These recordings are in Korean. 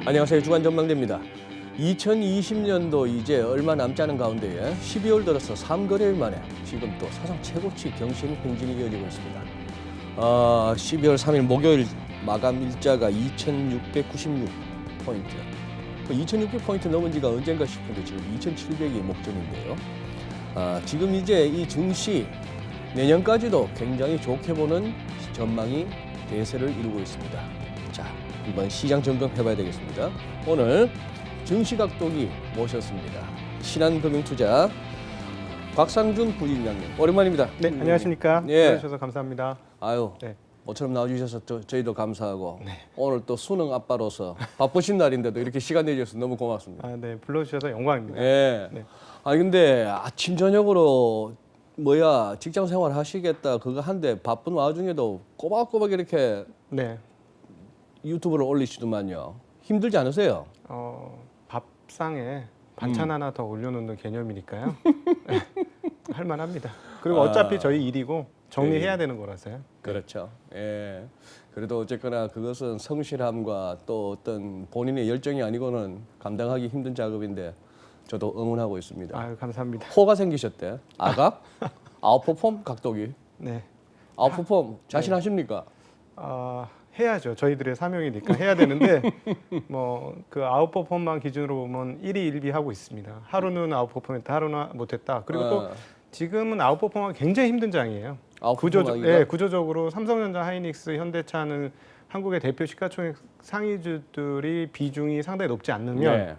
안녕하세요. 주간 전망대입니다. 2020년도 이제 얼마 남지 않은 가운데에 12월 들어서 3거래일 만에 지금 또 사상 최고치 경신 행진이 이어지고 있습니다. 12월 3일 목요일 마감 일자가 2,696포인트. 2,600포인트 넘은 지가 언젠가 싶은데 지금 2,700이 목전인데요. 지금 이제 이 증시 내년까지도 굉장히 좋게 보는 전망이 대세를 이루고 있습니다. 자, 이번 시장 점검해봐야 되겠습니다. 오늘 증시각도기 모셨습니다. 신한금융투자 곽상준 부위원장님 오랜만입니다. 네, 안녕하십니까. 예. 불러주셔서 감사합니다. 아유, 네. 모처럼 나와주셔서 저희도 감사하고 네. 오늘 또 수능 아빠로서 바쁘신 날인데도 이렇게 시간 내주셔서 너무 고맙습니다. 네, 불러주셔서 영광입니다. 예. 네. 근데 아침 저녁으로 직장 생활 하시겠다 그거 한데 바쁜 와중에도 꼬박꼬박 이렇게 네, 유튜브를 올리시더만요. 힘들지 않으세요? 밥상에 반찬 하나 더 올려놓는 개념이니까요. 네, 할만합니다. 그리고 어차피 저희 일이고 정리해야 되는 거라서요. 그렇죠. 예. 그래도 어쨌거나 그것은 성실함과 또 어떤 본인의 열정이 아니고는 감당하기 힘든 작업인데 저도 응원하고 있습니다. 아유, 감사합니다. 호가 생기셨대. 아각? 아웃퍼폼 각도기. 네, 아웃퍼폼 자신하십니까? 해야죠. 저희들의 사명이니까 해야 되는데 뭐 그 아웃퍼폼만 기준으로 보면 1위 1비 하고 있습니다. 하루는 아웃퍼폼했다, 하루는 못했다. 그리고 또 지금은 아웃퍼폼하기 굉장히 힘든 장이에요. 구조적으로 삼성전자, 하이닉스, 현대차는 한국의 대표 시가총액 상위주들이 비중이 상당히 높지 않으면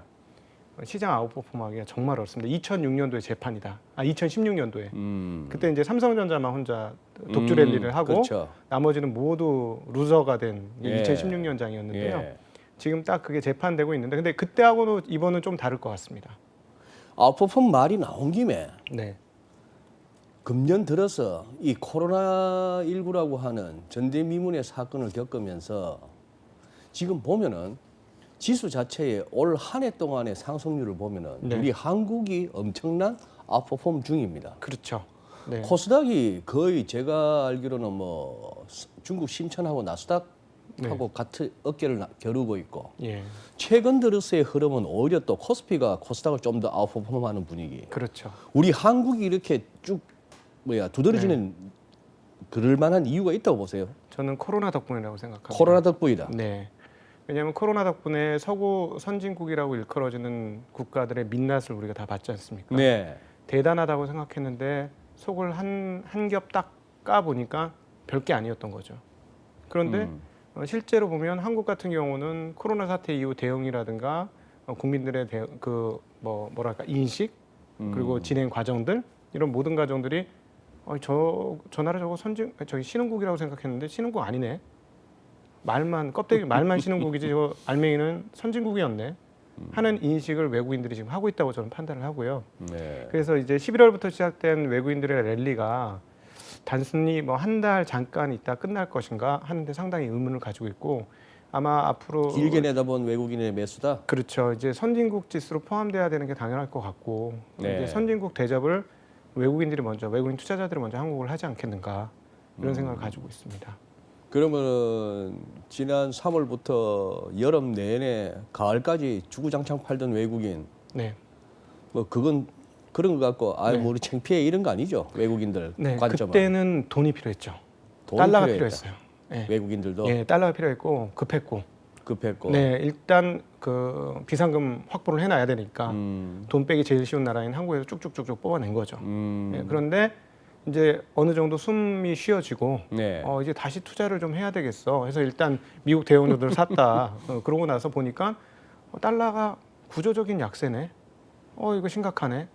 시장 아웃퍼폼하기가 정말 어렵습니다. 2006년도에 재판이다. 2016년도에 그때 이제 삼성전자만 혼자 독주 랠리를 하고 그렇죠. 나머지는 모두 루저가 된 예. 2016년장이었는데요. 예. 지금 딱 그게 재판되고 있는데 근데 그때하고는 이번은 좀 다를 것 같습니다. 아웃퍼폼 말이 나온 김에 네. 금년 들어서 이 코로나19라고 하는 전대미문의 사건을 겪으면서 지금 보면은 지수 자체의 올 한 해 동안의 상승률을 보면은 네. 우리 한국이 엄청난 아웃퍼폼 중입니다. 그렇죠. 네. 코스닥이 거의 제가 알기로는 뭐 중국 신천하고 나스닥하고 같은 어깨를 겨루고 있고 예. 최근 들어서의 흐름은 오히려 또 코스피가 코스닥을 좀 더 아웃퍼폼하는 분위기. 그렇죠. 우리 한국이 이렇게 쭉 두드러지는 그럴 만한 이유가 있다고 보세요. 저는 코로나 덕분이라고 생각합니다. 코로나 덕분이다. 네. 왜냐하면 코로나 덕분에 서구 선진국이라고 일컬어지는 국가들의 민낯을 우리가 다 봤지 않습니까? 네. 대단하다고 생각했는데 속을 한 겹 딱 까 보니까 별게 아니었던 거죠. 그런데 실제로 보면 한국 같은 경우는 코로나 사태 이후 대응이라든가 국민들의 인식 그리고 진행 과정들 이런 모든 과정들이 저 나라 저거 저기 신흥국이라고 생각했는데 신흥국 아니네. 말만 신흥국이지 저 알맹이는 선진국이었네 하는 인식을 외국인들이 지금 하고 있다고 저는 판단을 하고요. 네. 그래서 이제 11월부터 시작된 외국인들의 랠리가 단순히 뭐 한 달 잠깐 있다 끝날 것인가 하는데 상당히 의문을 가지고 있고 아마 앞으로 길게 내다본 외국인의 매수다. 그렇죠. 이제 선진국 지수로 포함돼야 되는 게 당연할 것 같고 네. 이제 선진국 대접을 외국인 투자자들이 먼저 한국을 하지 않겠는가 이런 생각을 가지고 있습니다. 그러면 지난 3월부터 여름 내내 가을까지 주구장창 팔던 외국인 네. 뭐 그건 그런 것 같고 네. 뭐 우리 창피해 이런 거 아니죠 외국인들 네, 관점은. 그때는 돈이 필요했죠. 돈이 달러가 필요했다. 필요했어요. 네. 외국인들도 예, 달러가 필요했고 급했고. 급했고. 네, 일단 그 비상금 확보를 해놔야 되니까 돈 빼기 제일 쉬운 나라인 한국에서 쭉쭉쭉쭉 뽑아낸 거죠. 네, 그런데 이제 어느 정도 숨이 쉬어지고 네. 이제 다시 투자를 좀 해야 되겠어. 해서 일단 미국 대형주들 샀다. 그러고 나서 보니까 달러가 구조적인 약세네. 이거 심각하네.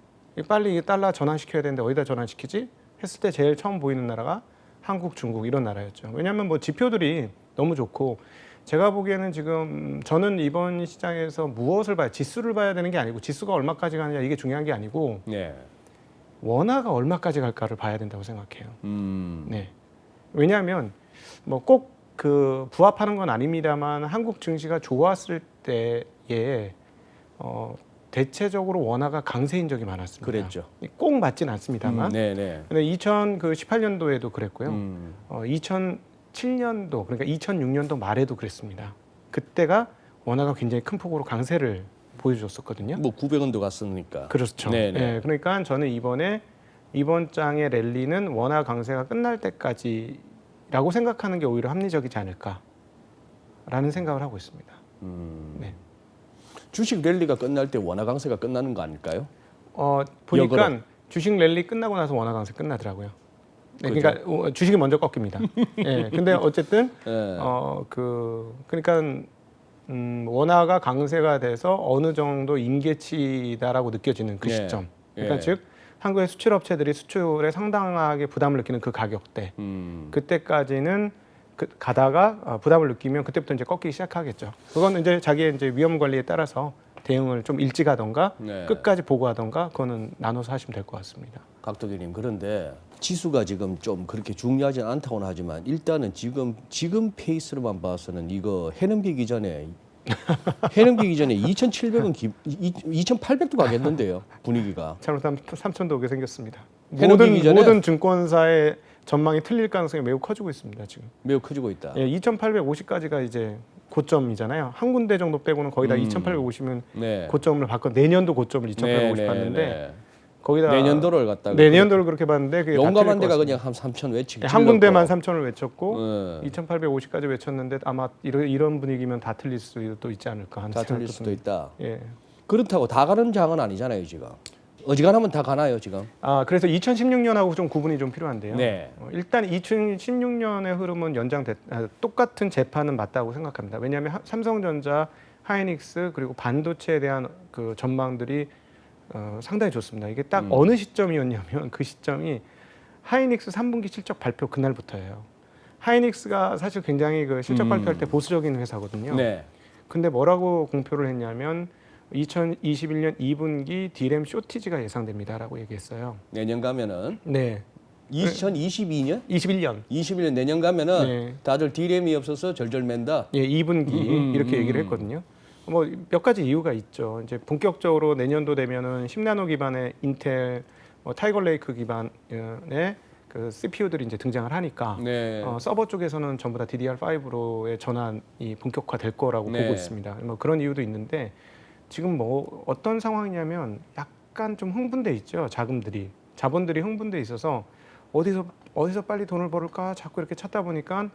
빨리 이 달러 전환시켜야 되는데 어디다 전환시키지? 했을 때 제일 처음 보이는 나라가 한국, 중국 이런 나라였죠. 왜냐하면 뭐 지표들이 너무 좋고 제가 보기에는 지금 저는 이번 시장에서 무엇을 봐야 지수를 봐야 되는 게 아니고 지수가 얼마까지 가느냐 이게 중요한 게 아니고 네. 원화가 얼마까지 갈까를 봐야 된다고 생각해요. 음. 네. 왜냐하면 뭐 꼭 그 부합하는 건 아닙니다만 한국 증시가 좋았을 때에 대체적으로 원화가 강세인 적이 많았습니다. 그랬죠. 꼭 맞진 않습니다만. 네네. 근데 2018년도에도 그랬고요. 2007년도 그러니까 2006년도 말에도 그랬습니다. 그때가 원화가 굉장히 큰 폭으로 강세를 보여줬었거든요. 뭐 900원도 갔으니까. 그렇죠. 네네. 예, 그러니까 저는 이번 장의 랠리는 원화 강세가 끝날 때까지라고 생각하는 게 오히려 합리적이지 않을까라는 생각을 하고 있습니다. 네. 주식 랠리가 끝날 때 원화 강세가 끝나는 거 아닐까요? 보니까 역으로. 주식 랠리 끝나고 나서 원화 강세 끝나더라고요. 네, 그러니까 주식이 먼저 꺾입니다. 예, 근데 어쨌든 네. 그러니까 원화가 강세가 돼서 어느 정도 임계치다라고 느껴지는 그 네. 시점. 그러니까 예. 즉 한국의 수출 업체들이 수출에 상당하게 부담을 느끼는 그 가격대. 그때까지는 가다가 부담을 느끼면 그때부터 이제 꺾이기 시작하겠죠. 그건 이제 자기의 이제 위험 관리에 따라서 대응을 좀 일찍 하던가 네. 끝까지 보고하던가 그거는 나눠서 하시면 될 것 같습니다. 각도기님, 그런데 지수가 지금 좀 그렇게 중요하진 않다고는 하지만 일단은 지금 페이스로만 봐서는 이거 해넘기 기전에 2,700원 2,800도 가겠는데요, 분위기가. 잘못하면 3천도 오게 생겼습니다. 해넘기기 전에 모든 증권사의 전망이 틀릴 가능성이 매우 커지고 있습니다. 지금. 매우 커지고 있다. 예, 2,850까지가 이제 고점이잖아요. 한 군데 정도 빼고는 거의 다 2,850이면 네. 고점을 봤고 내년도 고점을 2,850 네, 봤는데 네. 거기다 내년도를 갖다가 내년도를 그렇게 봤는데 그게 다 용감한 틀릴 것 데가 같습니다. 그냥 한 3천 외치고 한 군데만 3,000을 외쳤고 네. 2,850까지 외쳤는데 아마 이런 분위기면 다 틀릴 수도 있지 않을까 하는 다 틀릴 생각도 수도 듭니다. 있다. 예. 그렇다고 다 가는 장은 아니잖아요, 지금. 어지간하면 다 가나요, 지금? 그래서 2016년하고 좀 구분이 좀 필요한데요. 네. 일단 2016년의 흐름은 똑같은 재판은 맞다고 생각합니다. 왜냐하면 삼성전자, 하이닉스 그리고 반도체에 대한 그 전망들이 상당히 좋습니다. 이게 딱 어느 시점이었냐면 그 시점이 하이닉스 3분기 실적 발표 그날부터예요. 하이닉스가 사실 굉장히 그 실적 발표할 때 보수적인 회사거든요. 네. 근데 뭐라고 공표를 했냐면 2021년 2분기 디램 쇼티지가 예상됩니다라고 얘기했어요. 내년 가면은 네. 2022년? 21년 내년 가면은 네. 다들 디램이 없어서 절절 맨다. 예, 2분기 이렇게 얘기를 했거든요. 뭐 몇 가지 이유가 있죠. 이제 본격적으로 내년도 되면은 10나노 기반의 인텔, 타이거 레이크 기반의 그 CPU들이 이제 등장을 하니까 네. 서버 쪽에서는 전부 다 DDR5로의 전환이 본격화될 거라고 네. 보고 있습니다. 뭐 그런 이유도 있는데 지금 뭐 어떤 상황이냐면 약간 좀 흥분돼 있죠. 자본들이 흥분돼 있어서 어디서 빨리 돈을 벌을까 자꾸 이렇게 찾다 보니까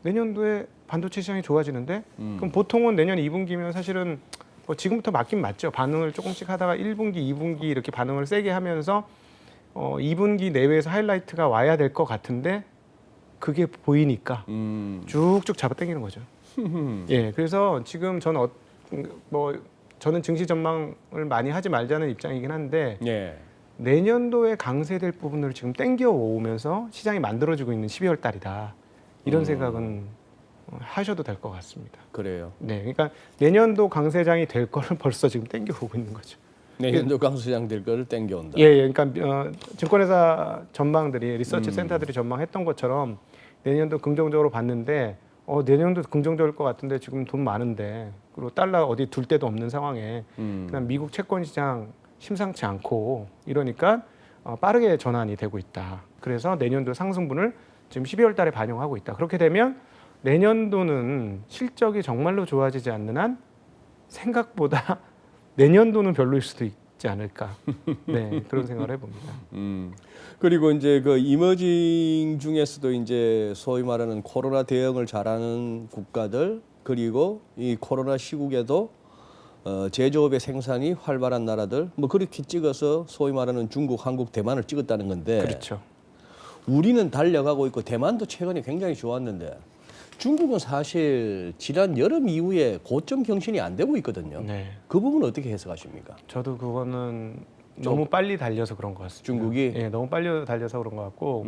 내년도에 반도체 시장이 좋아지는데 그럼 보통은 내년 2분기면 사실은 뭐 지금부터 맞긴 맞죠. 반응을 조금씩 하다가 1분기, 2분기 이렇게 반응을 세게 하면서 2분기 내외에서 하이라이트가 와야 될 것 같은데 그게 보이니까 쭉쭉 잡아당기는 거죠. 예, 그래서 지금 저는 증시 전망을 많이 하지 말자는 입장이긴 한데 네. 내년도에 강세될 부분을 지금 땡겨 오면서 시장이 만들어지고 있는 12월 달이다. 이런 생각은 하셔도 될 것 같습니다. 그래요. 네, 그러니까 내년도 강세장이 될 거를 벌써 지금 땡겨 오고 있는 거죠. 내년도 강수장 될 거를 땡겨온다. 예, 그러니까 증권회사 전망들이 리서치 센터들이 전망했던 것처럼 내년도 긍정적으로 봤는데 내년도 긍정적일 것 같은데 지금 돈 많은데 그리고 달러 어디 둘 데도 없는 상황에 그다음 미국 채권 시장 심상치 않고 이러니까 빠르게 전환이 되고 있다. 그래서 내년도 상승분을 지금 12월 달에 반영하고 있다. 그렇게 되면 내년도는 실적이 정말로 좋아지지 않는 한 생각보다 내년도는 별로일 수도 있지 않을까. 네, 그런 생각을 해봅니다. 그리고 이제 그 이머징 중에서도 이제 소위 말하는 코로나 대응을 잘하는 국가들 그리고 이 코로나 시국에도 제조업의 생산이 활발한 나라들 뭐 그렇게 찍어서 소위 말하는 중국, 한국, 대만을 찍었다는 건데 그렇죠. 우리는 달려가고 있고 대만도 최근에 굉장히 좋았는데 중국은 사실 지난 여름 이후에 고점 경신이 안 되고 있거든요. 네, 그 부분은 어떻게 해석하십니까? 저도 그거는 너무 빨리 달려서 그런 것 같습니다. 중국이? 예, 너무 빨리 달려서 그런 것 같고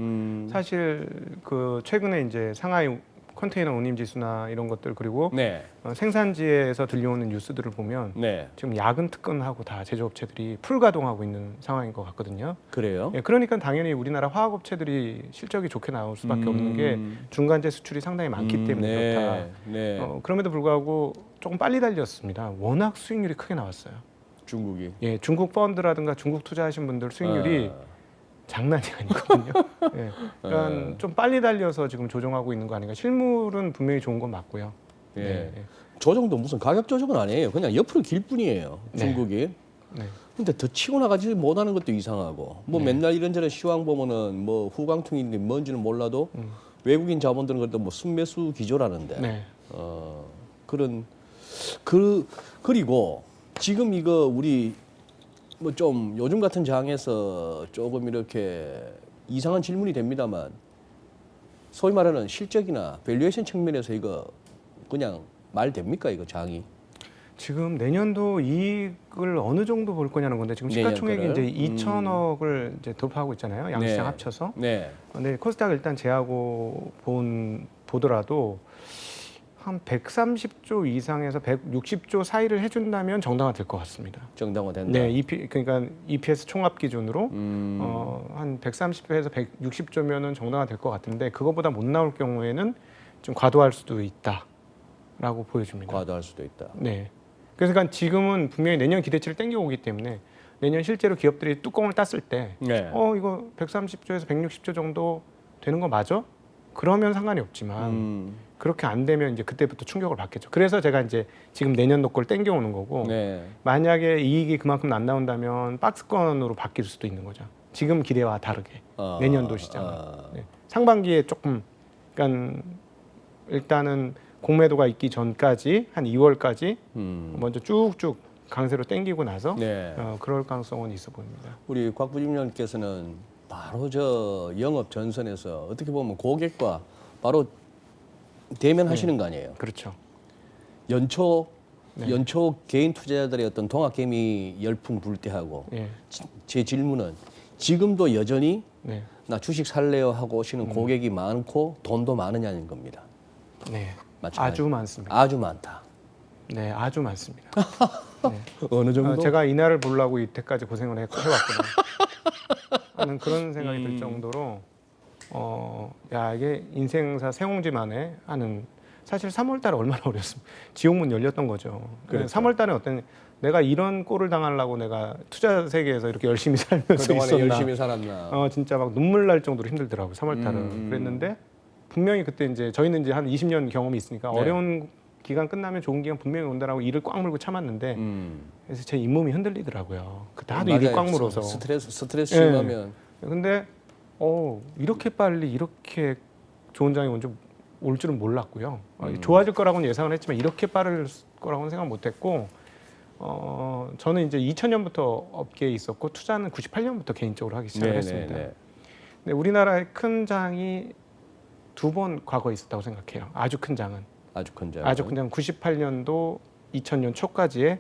사실 그 최근에 이제 상하이 컨테이너 운임 지수나 이런 것들 그리고 네, 생산지에서 들려오는 뉴스들을 보면 네, 지금 야근 특근하고 다 제조업체들이 풀 가동하고 있는 상황인 것 같거든요. 그래요. 예, 그러니까 당연히 우리나라 화학업체들이 실적이 좋게 나올 수밖에 없는 게 중간재 수출이 상당히 많기 때문에 그렇다. 네, 그럼에도 불구하고 조금 빨리 달렸습니다. 워낙 수익률이 크게 나왔어요. 중국이. 예, 중국 펀드라든가 중국 투자하신 분들 수익률이 장난이 아니거든요. 예, 그러니까 좀 빨리 달려서 지금 조정하고 있는 거 아닌가. 실물은 분명히 좋은 건 맞고요. 예. 네, 네. 조정도 무슨 가격 조정은 아니에요. 그냥 옆으로 길 뿐이에요. 네. 중국이. 네. 근데 더 치고 나가지 못하는 것도 이상하고 뭐 맨날 이런저런 시황 보면은 뭐 후광퉁인데 뭔지는 몰라도 외국인 자본들은 그래도 뭐 순매수 기조라는데 네. 그런 그리고 지금 이거 우리 뭐 좀 요즘 같은 장에서 조금 이렇게 이상한 질문이 됩니다만 소위 말하는 실적이나 밸류에이션 측면에서 이거 그냥 말 됩니까 이거 장이? 지금 내년도 이익을 어느 정도 볼 거냐는 건데 지금 내년 시가총액이 거를? 이제 2천억을 이제 돌파하고 있잖아요. 양시장 네. 합쳐서. 네. 근데 코스닥 일단 제하고 보더라도 한 130조 이상에서 160조 사이를 해준다면 정당화될 것 같습니다. 정당화된다. 네, 그러니까 EPS 총합 기준으로 음. 한 130조에서 160조면은 정당화될 것 같은데 그거보다 못 나올 경우에는 좀 과도할 수도 있다라고 보여집니다. 과도할 수도 있다. 네. 그래서 그러니까 지금은 분명히 내년 기대치를 땡겨오기 때문에 내년 실제로 기업들이 뚜껑을 땄을 때 네. 이거 130조에서 160조 정도 되는 거 맞아? 그러면 상관이 없지만 그렇게 안 되면 이제 그때부터 충격을 받겠죠. 그래서 제가 이제 지금 내년도 걸 땡겨오는 거고 네. 만약에 이익이 그만큼 안 나온다면 박스권으로 바뀔 수도 있는 거죠. 지금 기대와 다르게 내년도 시장은 네. 상반기에 조금 그러니까 일단은 공매도가 있기 전까지 한 2월까지 먼저 쭉쭉 강세로 땡기고 나서 네. 그럴 가능성은 있어 보입니다. 우리 곽 부집장님께서는 바로 저 영업 전선에서 어떻게 보면 고객과 바로 대면하시는 거 아니에요. 그렇죠. 연초 네. 연초 개인 투자자들의 어떤 동학 개미 열풍 불 때하고 예. 제 질문은 지금도 여전히 네. 나 주식 살래요 하고 오시는 고객이 많고 돈도 많으냐는 겁니다. 네. 마찬가지. 아주 많습니다. 아주 많다. 네, 아주 많습니다. 네. 어느 정도? 제가 이날을 보려고 이때까지 고생을 해왔구나 하는 그런 생각이 들 정도로 야 이게 인생사 세옹지만에 하는 사실 3월달에 얼마나 어렸습니까? 지옥문 열렸던 거죠. 그렇죠. 3월달에 어떤 내가 이런 꼴을 당하려고 내가 투자 세계에서 이렇게 열심히 살면서 그동안에 있었나? 열심히 살았나? 진짜 막 눈물 날 정도로 힘들더라고요. 3월달은 그랬는데 분명히 그때 이제 저희는 이제 한 20년 경험이 있으니까 네. 어려운 기간 끝나면 좋은 기간 분명히 온다라고 이를 꽉 물고 참았는데 그래서 제 잇몸이 흔들리더라고요. 그때 하도 일이 꽉 물어서. 스트레스 예. 심하면 근데 이렇게 빨리 이렇게 좋은 장이 먼저 올 줄은 몰랐고요. 좋아질 거라고는 예상을 했지만 이렇게 빠를 거라고는 생각 못했고 저는 이제 2000년부터 업계에 있었고 투자는 98년부터 개인적으로 하기 시작을 했습니다. 근데 우리나라의 큰 장이 2번 과거에 있었다고 생각해요. 아주 큰 장은. 아주 큰 장. 아주 큰 장 98년도 2000년 초까지의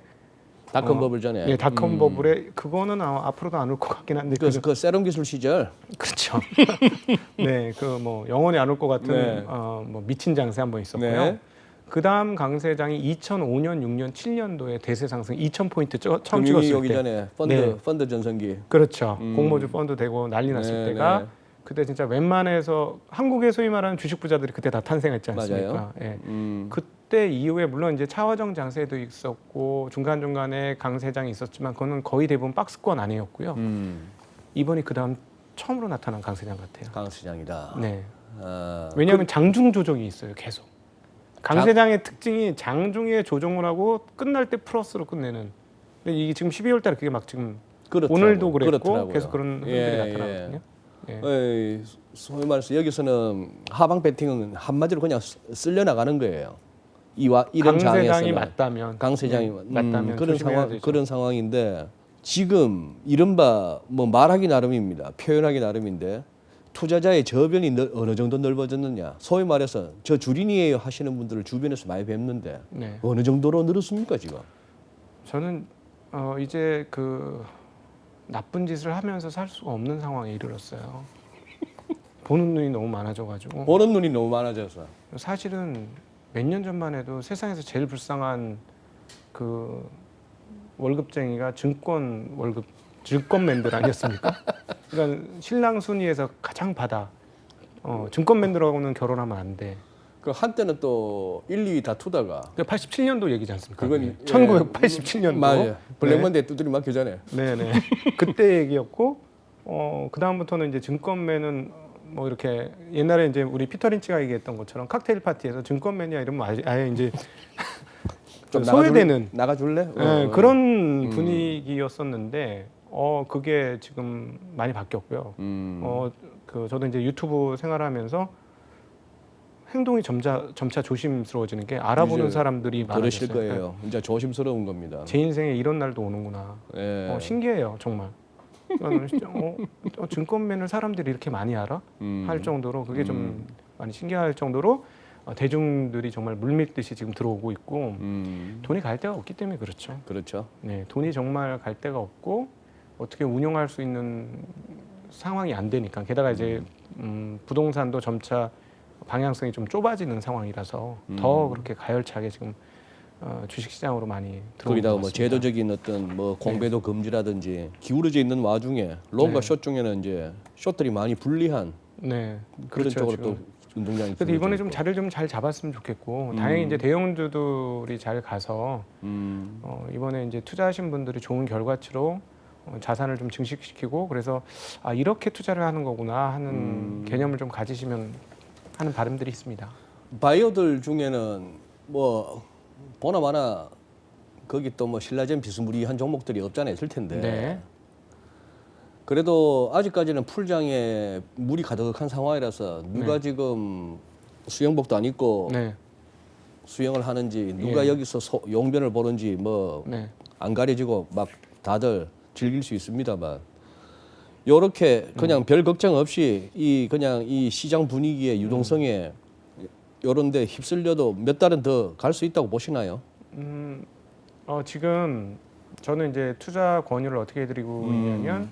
닷컴 버블 전에. 네, 닷컴 버블에 그거는 앞으로도 안 올 것 같긴 한데 그 세럼 기술 시절. 그렇죠. 네, 그 뭐 영원히 안 올 것 같은 네. 뭐 미친 장세 한번 있었고요. 네. 그 다음 강세장이 2005년, 6년, 7년도에 대세 상승 2,000포인트 처음 금융위 찍었을 오기 때. 전에 네. 펀드 전성기. 그렇죠. 공모주 펀드 되고 난리 났을 네, 때가 네. 그때 진짜 웬만해서 한국의 소위 말하는 주식 부자들이 그때 다 탄생했지 않습니까? 맞아요. 예. 그때 이후에 물론 이제 차화정 장세도 있었고 중간 중간에 강세장이 있었지만 그거는 거의 대부분 박스권 아니었고요. 이번이 그 다음 처음으로 나타난 강세장 같아요. 강시장이다. 네. 아, 왜냐하면 장중 조정이 있어요, 계속. 강세장의 특징이 장중에 조정을 하고 끝날 때 플러스로 끝내는. 근데 이게 지금 12월달에 그게 막 지금 그렇더라고요. 오늘도 그랬고 그렇더라고요. 계속 그런 흔들이 예, 나타나거든요. 예. 소위 말해서 여기서는 하방 배팅은 한마디로 그냥 쓸려 나가는 거예요. 이런 강세장이 장에서는 맞다면 강세장이 맞다면 그런 조심해야 상황 되죠. 그런 상황인데 지금 이른바 뭐 말하기 나름입니다. 표현하기 나름인데 투자자의 저변이 어느 정도 넓어졌느냐. 소위 말해서 저 주린이에요 하시는 분들을 주변에서 많이 뵙는데 네. 어느 정도로 늘었습니까 지금? 저는 이제 그 나쁜 짓을 하면서 살 수가 없는 상황에 이르렀어요. 보는 눈이 너무 많아져가지고 보는 눈이 너무 많아져서. 사실은 몇 년 전만 해도 세상에서 제일 불쌍한 그 월급쟁이가 증권맨들 아니었습니까? 그러니까 신랑 순위에서 가장 바다. 증권맨들하고는 결혼하면 안 돼. 그 한때는 또 1, 2위 다투다가 그 87년도 얘기지 않습니까? 그건 1987년도. 맞아요. 블랙먼데이 두드리 맞기 전에. 네네. 그때 얘기였고 그 다음부터는 이제 증권맨은 뭐 이렇게 옛날에 이제 우리 피터 린치가 얘기했던 것처럼 칵테일 파티에서 증권맨이야 이러면 아예 이제 좀 소외되는 나가줄래? 네, 그런 분위기였었는데 그게 지금 많이 바뀌었고요. 저도 이제 유튜브 생활하면서 행동이 점차 조심스러워지는 게 알아보는 이제 사람들이 그러실 많아졌어요. 거예요. 이제 조심스러운 겁니다. 제 인생에 이런 날도 오는구나. 예. 신기해요, 정말. 저는 진짜 증권맨을 사람들이 이렇게 많이 알아? 할 정도로 그게 좀 많이 신기할 정도로 대중들이 정말 물밀듯이 지금 들어오고 있고 돈이 갈 데가 없기 때문에 그렇죠. 그렇죠. 네, 돈이 정말 갈 데가 없고 어떻게 운영할 수 있는 상황이 안 되니까 게다가 이제 부동산도 점차 방향성이 좀 좁아지는 상황이라서 더 그렇게 가열차게 지금 주식시장으로 많이 들어오는 거기다가 것 뭐 같습니다. 제도적인 어떤 뭐 공배도 금지라든지 기울어져 있는 와중에 롱과 숏 중에는 이제 숏들이 많이 불리한 네, 그런 그렇죠. 쪽으로 지금. 또 운동장이 그래서 이번에 기울어져 좀 있고. 자리를 좀 잘 잡았으면 좋겠고 다행히 이제 대형주들이 잘 가서 이번에 이제 투자하신 분들이 좋은 결과치로 자산을 좀 증식시키고 그래서 이렇게 투자를 하는 거구나 하는 개념을 좀 가지시면 하는 바람들이 있습니다. 바이오들 중에는 뭐 보나마나 거기 또 뭐 신라젠 비스무리한 종목들이 없잖아요, 있을 텐데. 네. 그래도 아직까지는 풀장에 물이 가득한 상황이라서 누가 네. 지금 수영복도 안 입고 네, 수영을 하는지 누가 예. 여기서 용변을 보는지 뭐 네, 안 가려지고 막 다들 즐길 수 있습니다만 요렇게 그냥 별 걱정 없이 그냥 이 시장 분위기의 유동성에 요런데 휩쓸려도 몇 달은 더 갈 수 있다고 보시나요? 지금 저는 이제 투자 권유를 어떻게 해드리고 있냐면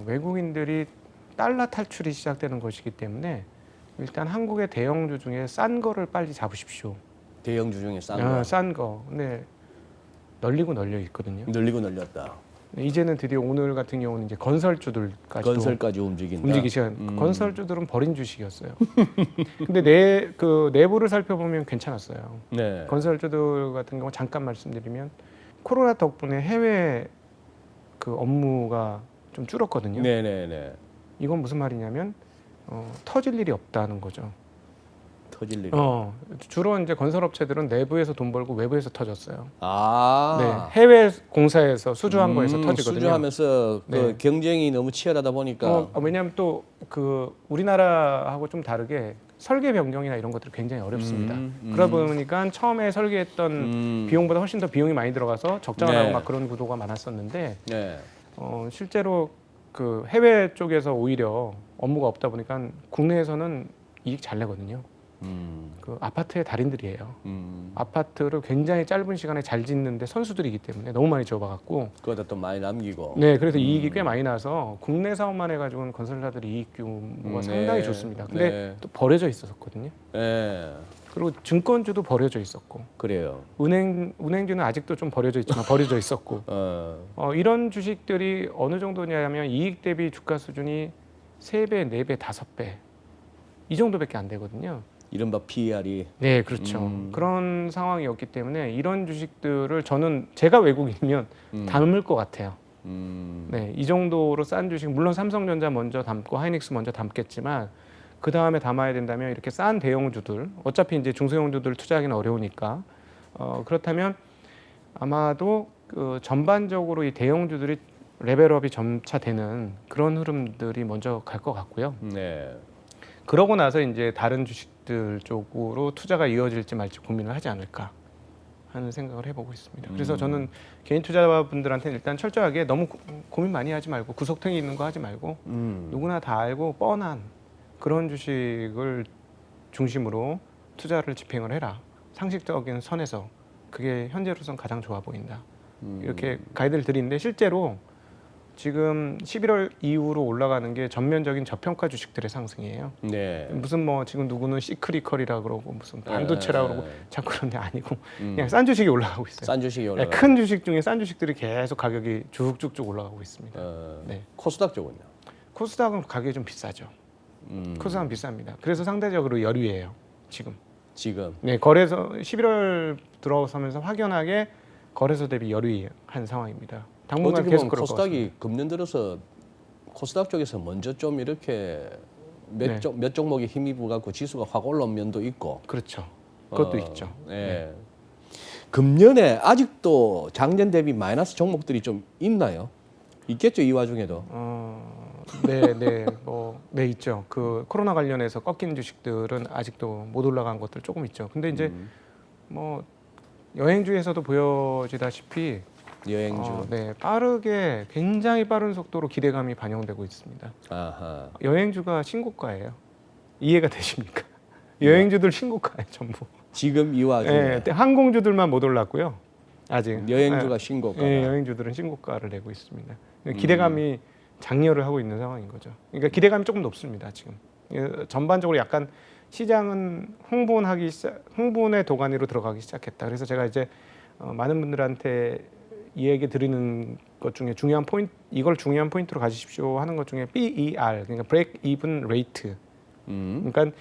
외국인들이 달러 탈출이 시작되는 것이기 때문에 일단 한국의 대형주 중에 싼 거를 빨리 잡으십시오. 대형주 중에 싼 거. 싼 거. 근데 널리고 널려 있거든요. 늘리고 늘렸다. 이제는 드디어 오늘 같은 경우는 이제 건설주들까지 건설까지 움직인다. 움직이시는 건설주들은 버린 주식이었어요. 근데 내부를 살펴보면 괜찮았어요. 네. 건설주들 같은 경우 잠깐 말씀드리면 코로나 덕분에 해외 그 업무가 좀 줄었거든요. 네네네. 이건 무슨 말이냐면 터질 일이 없다는 거죠. 터질 일. 주로 이제 건설업체들은 내부에서 돈 벌고 외부에서 터졌어요. 아. 네, 해외 공사에서 수주한 거에서 터지거든요. 수주하면서 그 네. 경쟁이 너무 치열하다 보니까 왜냐하면 또 그 우리나라하고 좀 다르게 설계 변경이나 이런 것들이 굉장히 어렵습니다. 그러다 보니까 처음에 설계했던 비용보다 훨씬 더 비용이 많이 들어가서 적자가 네. 나고 막 그런 구도가 많았었는데 네. 실제로 그 해외 쪽에서 오히려 업무가 없다 보니까 국내에서는 이익 잘 내거든요. 그 아파트의 달인들이에요. 아파트를 굉장히 짧은 시간에 잘 짓는데 선수들이기 때문에 너무 많이 지어봐갖고 그거다 또 많이 남기고. 네, 그래서 이익이 꽤 많이 나서 국내 사업만 해가지고는 건설사들이 이익 규모가 상당히 좋습니다. 근데 네. 또 버려져 있었거든요. 네. 그리고 증권주도 버려져 있었고 그래요. 은행주는 아직도 좀 버려져 있지만 버려져 있었고 이런 주식들이 어느 정도냐면 이익 대비 주가 수준이 3배, 4배, 5배 이 정도밖에 안 되거든요. 이른바 PER이. 네, 그렇죠. 그런 상황이었기 때문에 이런 주식들을 저는 제가 외국인이면 담을 것 같아요. 네, 이 정도로 싼 주식 물론 삼성전자 먼저 담고 하이닉스 먼저 담겠지만 그 다음에 담아야 된다면 이렇게 싼 대형주들 어차피 이제 중소형주들 투자하기는 어려우니까 그렇다면 아마도 그 전반적으로 이 대형주들이 레벨업이 점차 되는 그런 흐름들이 먼저 갈 것 같고요. 네. 그러고 나서 이제 다른 주식들 쪽으로 투자가 이어질지 말지 고민을 하지 않을까 하는 생각을 해보고 있습니다. 그래서 저는 개인 투자자분들한테는 일단 철저하게 너무 고민 많이 하지 말고 구석탱이 있는 거 하지 말고 누구나 다 알고 뻔한 그런 주식을 중심으로 투자를 집행을 해라. 상식적인 선에서 그게 현재로선 가장 좋아 보인다. 이렇게 가이드를 드리는데 실제로 지금 11월 이후로 올라가는 게 전면적인 저평가 주식들의 상승이에요. 네. 무슨 뭐 지금 누구는 시크리컬이라 그러고 무슨 반도체라 네. 그러고 자꾸 그런 게 아니고 그냥 싼 주식이 올라가고 있어요. 싼 주식이 올라가. 큰 주식 중에 싼 주식들이 계속 가격이 쭉쭉쭉 올라가고 있습니다. 네. 코스닥 쪽은요? 코스닥은 가격이 좀 비싸죠. 코스닥은 비쌉니다. 그래서 상대적으로 여류예요. 지금. 네, 거래소 11월 들어서면서 확연하게 거래소 대비 여류한 상황입니다. 당분간 어떻게 계속 보면 그럴 것 코스닥이 같습니다. 금년 들어서 코스닥 쪽에서 먼저 좀 이렇게 네. 몇 종목에 힘입어 갖고 지수가 확 올라온 면도 있고. 그렇죠. 그것도 있죠. 네. 금년에 아직도 작년 대비 마이너스 종목들이 좀 있나요? 있겠죠, 이 와중에도. 네, 있죠. 그 코로나 관련해서 꺾인 주식들은 아직도 못 올라간 것들 조금 있죠. 근데 이제 뭐 여행주에서도 보여지다시피 여행주. 네, 빠르게 굉장히 빠른 속도로 기대감이 반영되고 있습니다. 아하. 여행주가 신고가예요. 이해가 되십니까? 여행주들 신고가예요, 전부. 지금 이 와중에 네, 항공주들만 못 올랐고요. 아직 여행주가 신고가. 네, 여행주들은 신고가를 내고 있습니다. 기대감이 장려를 하고 있는 상황인 거죠. 그러니까 기대감이 조금 높습니다, 지금. 전반적으로 약간 시장은 흥분의 도가니로 들어가기 시작했다. 그래서 제가 이제 많은 분들한테 이 얘기 드리는 것 중에 중요한 포인트, 이걸 중요한 포인트로 가지십시오 하는 것 중에 BER, 그러니까 Break Even Rate. 그러니까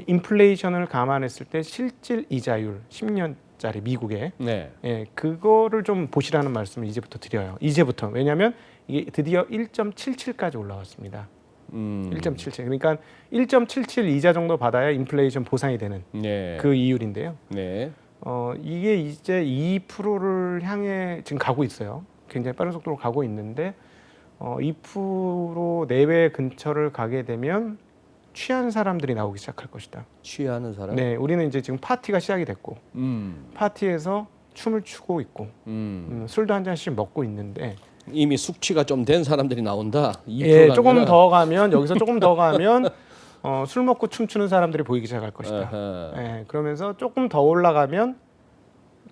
인플레이션을 감안했을 때 실질 이자율 10년짜리 미국의 네. 예, 그거를 좀 보시라는 말씀을 이제부터 드려요. 이제부터. 왜냐하면 이게 드디어 1.77까지 올라왔습니다. 1.77. 그러니까 1.77 이자 정도 받아야 인플레이션 보상이 되는 네. 그 이율인데요. 네. 이게 이제 2%를 향해 지금 가고 있어요. 굉장히 빠른 속도로 가고 있는데 2% 내외 근처를 가게 되면 취한 사람들이 나오기 시작할 것이다. 취하는 사람? 네, 우리는 이제 지금 파티가 시작이 됐고 파티에서 춤을 추고 있고 술도 한 잔씩 먹고 있는데 이미 숙취가 좀 된 사람들이 나온다. 예, 조금 더 가면 여기서 조금 더 가면 술 먹고 춤추는 사람들이 보이기 시작할 것이다. 예, 그러면서 조금 더 올라가면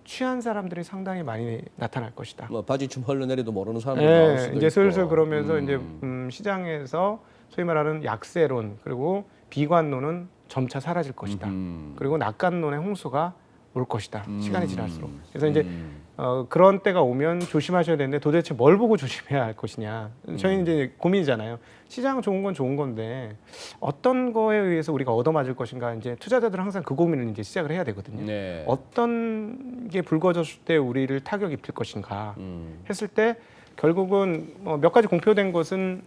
취한 사람들이 상당히 많이 나타날 것이다. 뭐 바지춤 흘러내리도 모르는 사람들이 나올 수도 이제 있고. 슬슬 그러면서 이제 시장에서 소위 말하는 약세론 그리고 비관론은 점차 사라질 것이다. 그리고 낙관론의 홍수가 올 것이다. 시간이 지날수록. 그래서 이제 그런 때가 오면 조심하셔야 되는데 도대체 뭘 보고 조심해야 할 것이냐. 저희는 이제 고민이잖아요. 시장은 좋은 건 좋은 건데 어떤 거에 의해서 우리가 얻어맞을 것인가. 이제 투자자들은 항상 그 고민을 이제 시작을 해야 되거든요. 네. 어떤 게 불거졌을 때 우리를 타격 입힐 것인가 했을 때 결국은 몇 가지 공표된 것은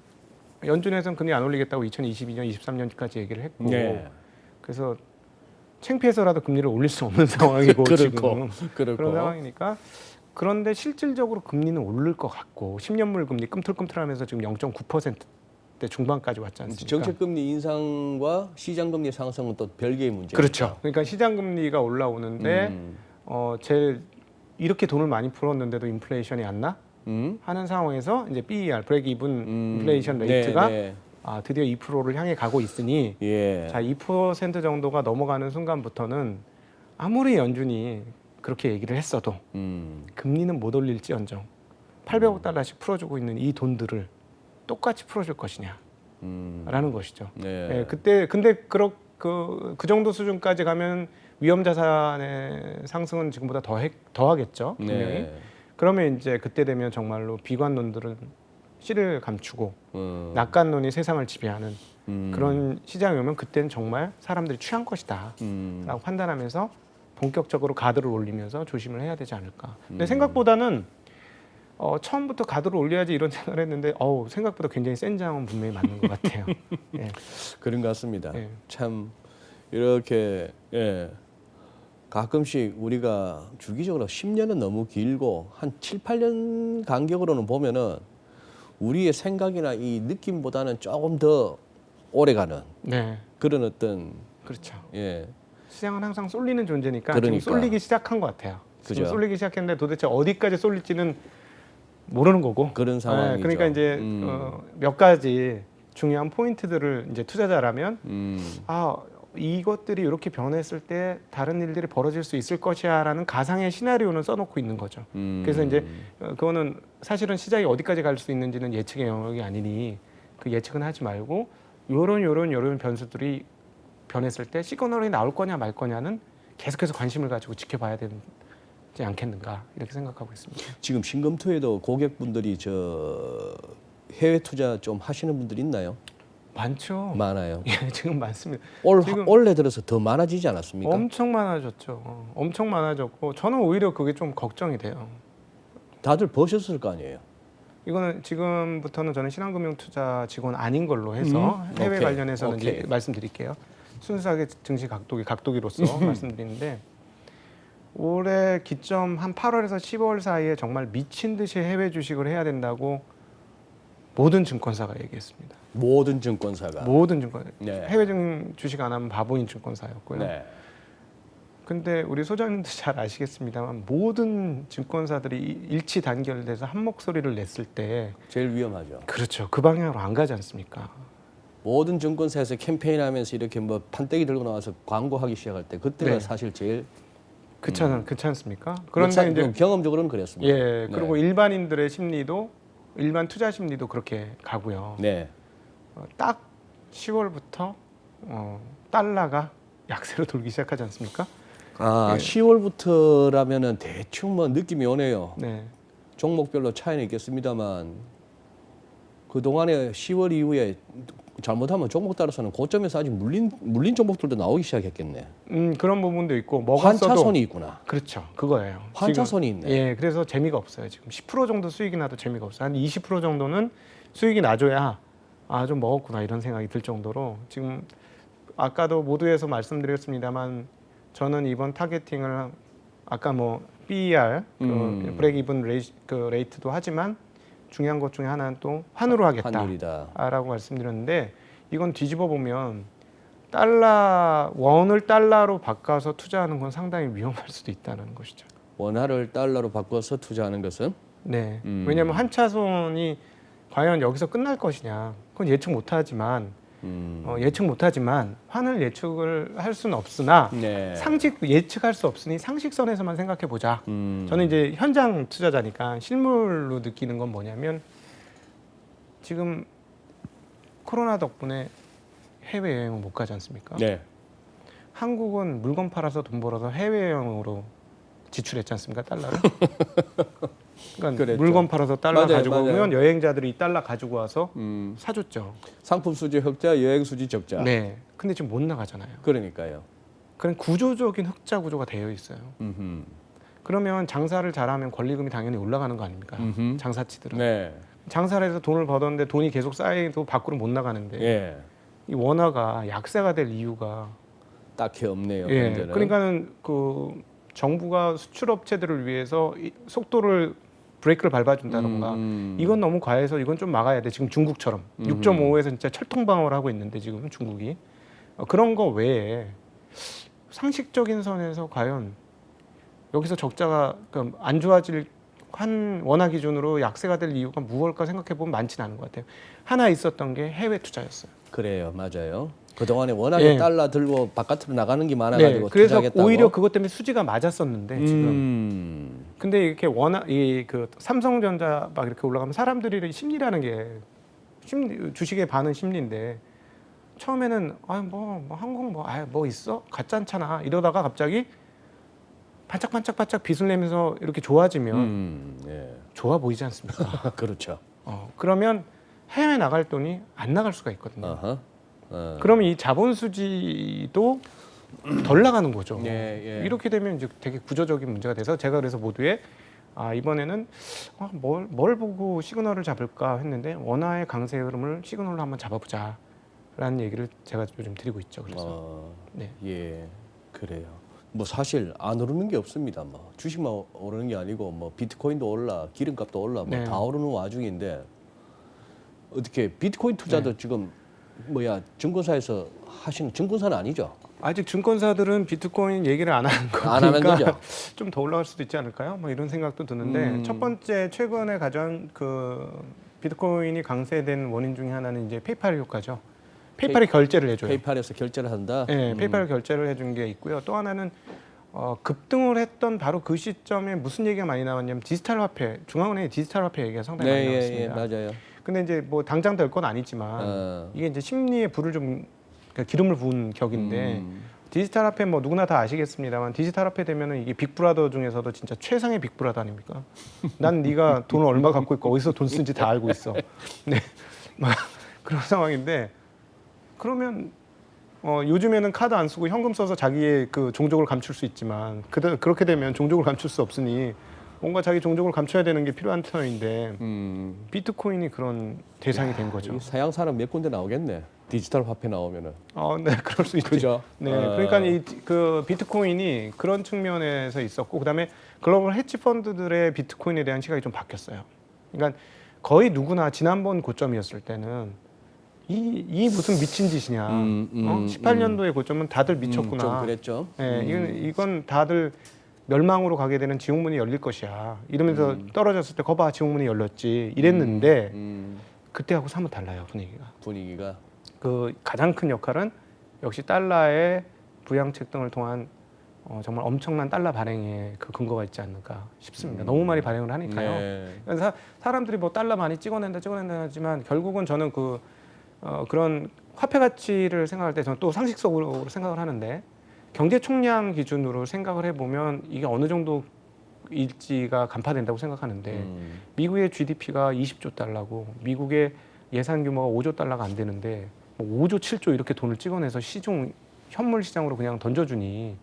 연준에서는 금리 안 올리겠다고 2022년, 23년까지 얘기를 했고 네. 그래서 창피해서라도 금리를 올릴 수 없는 상황이고 지금 그런 상황이니까 그런데 실질적으로 금리는 오를 것 같고 10년물 금리 꿈틀꿈틀하면서 지금 0.9%대 중반까지 왔지 않습니까? 정책금리 인상과 시장금리 상승은 또 별개의 문제죠. 그렇죠. 그러니까 시장금리가 올라오는데 제일 이렇게 돈을 많이 풀었는데도 인플레이션이 안 나? 하는 상황에서 이제 BER, Break Even 인플레이션 레이트가 드디어 2%를 향해 가고 있으니 예. 자, 2% 정도가 넘어가는 순간부터는 아무리 연준이 그렇게 얘기를 했어도 금리는 못 올릴지언정 800억 달러씩 풀어주고 있는 이 돈들을 똑같이 풀어줄 것이냐 라는 것이죠. 네. 예, 그때 근데 그 정도 수준까지 가면 위험 자산의 상승은 지금보다 더 하겠죠. 분명히. 네. 그러면 이제 그때 되면 정말로 비관론들은 씨를 감추고 낙관론이 세상을 지배하는 그런 시장이 오면 그때는 정말 사람들이 취한 것이다 라고 판단하면서 본격적으로 가드를 올리면서 조심을 해야 되지 않을까. 근데 생각보다는 처음부터 가드를 올려야지 이런 생각을 했는데 생각보다 굉장히 센 장은 분명히 맞는 것 같아요. 예. 그런 것 같습니다. 예. 참 이렇게 가끔씩 우리가 주기적으로 10년은 너무 길고 한 7, 8년 간격으로는 보면은 우리의 생각이나 이 느낌보다는 조금 더 오래가는 네. 그런 어떤 그렇죠. 예. 시장은 항상 쏠리는 존재니까 그러니까. 지금 쏠리기 시작한 것 같아요. 지금 그죠. 쏠리기 시작했는데 도대체 어디까지 쏠릴지는 모르는 거고. 그런 상황이죠. 그러니까 이제 몇 가지 중요한 포인트들을 이제 투자자라면 이것들이 이렇게 변했을 때 다른 일들이 벌어질 수 있을 것이야라는 가상의 시나리오는 써놓고 있는 거죠. 그래서 이제 그거는 사실은 시장이 어디까지 갈 수 있는지는 예측의 영역이 아니니 그 예측은 하지 말고 요런 변수들이 변했을 때 시그널이 나올 거냐 말 거냐는 계속해서 관심을 가지고 지켜봐야 되지 않겠는가 이렇게 생각하고 있습니다. 지금 신금투에도 고객분들이 해외 투자 좀 하시는 분들 있나요? 많죠. 많아요. 예, 지금 많습니다. 올해 들어서 더 많아지지 않았습니까? 엄청 많아졌죠. 엄청 많아졌고 저는 오히려 그게 좀 걱정이 돼요. 다들 버셨을 거 아니에요. 이거는 지금부터는 저는 신한금융투자 직원 아닌 걸로 해서 해외 관련해서는 이제 말씀드릴게요. 순수하게 증시 각도기로서 말씀드리는데 올해 기점 한 8월에서 10월 사이에 정말 미친 듯이 해외 주식을 해야 된다고 모든 증권사가 얘기했습니다. 모든 증권사가. 모든 증권 네. 해외 주식 안 하면 바보인 증권사였고요. 네. 근데 우리 소장님도 잘 아시겠습니다만 모든 증권사들이 일치 단결돼서 한 목소리를 냈을 때 제일 위험하죠. 그렇죠. 그 방향으로 안 가지 않습니까? 모든 증권사에서 캠페인하면서 이렇게 뭐 판때기 들고 나와서 광고하기 시작할 때 그때가 네. 사실 제일 그렇지 않습니까? 그런데 이제 경험적으로는 그랬습니다. 예, 네. 그리고 일반인들의 심리도 일반 투자 심리도 그렇게 가고요. 네. 딱 10월부터 달러가 약세로 돌기 시작하지 않습니까? 아, 예. 10월부터라면은 대충 뭐 느낌이 오네요. 네. 종목별로 차이는 있겠습니다만 그 동안에 10월 이후에 잘못하면 종목 따라서는 고점에서 아직 물린 종목들도 나오기 시작했겠네. 그런 부분도 있고 먹었어도 환차손이 있구나. 그렇죠. 그거예요. 환차손이 지금, 있네. 예, 그래서 재미가 없어요. 지금 10% 정도 수익이 나도 재미가 없어요. 한 20% 정도는 수익이 나줘야 아, 좀 먹었구나 이런 생각이 들 정도로 지금 아까도 모두에서 말씀드렸습니다만 저는 이번 타겟팅을 아까 뭐 BER, 브레이크 이븐 레이트도 하지만 중요한 것 중에 하나는 또 환으로 환율이다. 하겠다라고 말씀드렸는데 이건 뒤집어 보면 원을 달러로 바꿔서 투자하는 건 상당히 위험할 수도 있다는 것이죠. 원화를 달러로 바꿔서 투자하는 것은 네. 왜냐하면 한 차선이 과연 여기서 끝날 것이냐 그건 예측 못하지만 환을 예측을 할 수는 없으나 네. 예측할 수 없으니 상식선에서만 생각해 보자. 저는 이제 현장 투자자니까 실물로 느끼는 건 뭐냐면 지금 코로나 덕분에 해외 여행을 못 가지 않습니까? 네. 한국은 물건 팔아서 돈 벌어서 해외 여행으로 지출했지 않습니까? 달러를. 그러니까 그랬죠. 물건 팔아서 달러 맞아요, 가지고 맞아요. 오면 여행자들이 이 달러 가지고 와서 사줬죠. 상품 수지 흑자, 여행 수지 적자. 네. 근데 지금 못 나가잖아요. 그러니까요. 그런 구조적인 흑자 구조가 되어 있어요. 음흠. 그러면 장사를 잘하면 권리금이 당연히 올라가는 거 아닙니까? 음흠. 장사치들은. 네. 장사를 해서 돈을 벌었는데 돈이 계속 쌓여도 밖으로 못 나가는데 예. 이 원화가 약세가 될 이유가 딱히 없네요. 예. 현재는. 그러니까는 그 정부가 수출업체들을 위해서 속도를 브레이크를 밟아준다던가 이건 너무 과해서 이건 좀 막아야 돼. 지금 중국처럼 6.5에서 진짜 철통방어를 하고 있는데 지금 중국이 그런 거 외에 상식적인 선에서 과연 여기서 적자가 안 좋아질 한 원화 기준으로 약세가 될 이유가 무엇일까 생각해 보면 많지는 않은 것 같아요. 하나 있었던 게 해외 투자였어요. 그래요, 맞아요. 그 동안에 워낙에 예. 달러 들고 바깥으로 나가는 게 많아가지고 네, 그래서 투자하겠다고. 오히려 그것 때문에 수지가 맞았었는데 지금. 근데 이렇게 그 삼성전자 막 이렇게 올라가면 사람들이 심리라는 게 주식에 반은 심리인데 처음에는 뭐 한국 뭐 있어 가짜잖아 이러다가 갑자기 반짝반짝 빛을 내면서 이렇게 좋아지면 예. 좋아 보이지 않습니까? 그렇죠. 그러면 해외 나갈 돈이 안 나갈 수가 있거든요. 어허. 그러면 이 자본 수지도 덜 나가는 거죠. 예, 예. 이렇게 되면 이제 되게 구조적인 문제가 돼서 제가 그래서 모두에 이번에는 뭘 보고 시그널을 잡을까 했는데 원화의 강세 흐름을 시그널로 한번 잡아보자라는 얘기를 제가 요즘 드리고 있죠. 그래서 네. 예, 그래요. 뭐 사실 안 오르는 게 없습니다. 뭐 주식만 오르는 게 아니고 뭐 비트코인도 올라, 기름값도 올라, 뭐 네. 다 오르는 와중인데 어떻게 비트코인 투자도 지금 증권사에서 하시는 증권사는 아니죠? 아직 증권사들은 비트코인 얘기를 안 하는 안 하는 거니까 거죠? 좀 더 올라갈 수도 있지 않을까요? 뭐 이런 생각도 드는데 첫 번째 최근에 가져온 그 비트코인이 강세된 원인 중에 하나는 이제 페이팔 효과죠. 페이팔이 결제를 해줘요. 페이팔에서 결제를 한다. 네, 페이팔 결제를 해준 게 있고요. 또 하나는 급등을 했던 바로 그 시점에 무슨 얘기가 많이 나왔냐면 디지털 화폐, 중앙은행의 디지털 화폐 얘기가 상당히 많이 네, 나왔습니다. 맞아요. 근데 이제 뭐 당장 될 건 아니지만 이게 이제 심리에 불을 좀 그러니까 기름을 부은 격인데 디지털 화폐 뭐 누구나 다 아시겠습니다만 디지털 화폐 되면은 이게 빅브라더 중에서도 진짜 최상의 빅브라더 아닙니까? 난 네가 돈을 얼마 갖고 있고 어디서 돈 쓰는지 다 알고 있어. 네, 막 그런 상황인데 그러면 요즘에는 카드 안 쓰고 현금 써서 자기의 그 종족을 감출 수 있지만 그렇게 되면 종족을 감출 수 없으니 뭔가 자기 종족을 감춰야 되는 게 필요한 터인데 비트코인이 그런 대상이 된 거죠. 이 서양 사람 몇 군데 나오겠네. 디지털 화폐 나오면은. 네, 그럴 수 있죠. 그죠? 네, 그러니까 그 비트코인이 그런 측면에서 있었고, 그다음에 글로벌 헤지 펀드들의 비트코인에 대한 시각이 좀 바뀌었어요. 그러니까 거의 누구나 지난번 고점이었을 때는 이 무슨 미친 짓이냐. 18년도의 고점은 다들 미쳤구나. 좀 그랬죠. 네, 이건 다들 멸망으로 가게 되는 지옥문이 열릴 것이야. 이러면서 떨어졌을 때 거봐 지옥문이 열렸지. 이랬는데 그때하고 사뭇 달라요, 분위기가. 그 가장 큰 역할은 역시 달러의 부양책 등을 통한 정말 엄청난 달러 발행에 그 근거가 있지 않을까 싶습니다. 너무 많이 발행을 하니까요. 네. 그래서 사람들이 뭐 달러 많이 찍어낸다 하지만 결국은 저는 그런 화폐 가치를 생각할 때 저는 또 상식적으로 생각을 하는데 경제 총량 기준으로 생각을 해보면 이게 어느 정도 일지가 간파된다고 생각하는데 미국의 GDP가 20조 달러고 미국의 예산 규모가 5조 달러가 안 되는데 뭐 5조, 7조 이렇게 돈을 찍어내서 시중 현물 시장으로 그냥 던져주니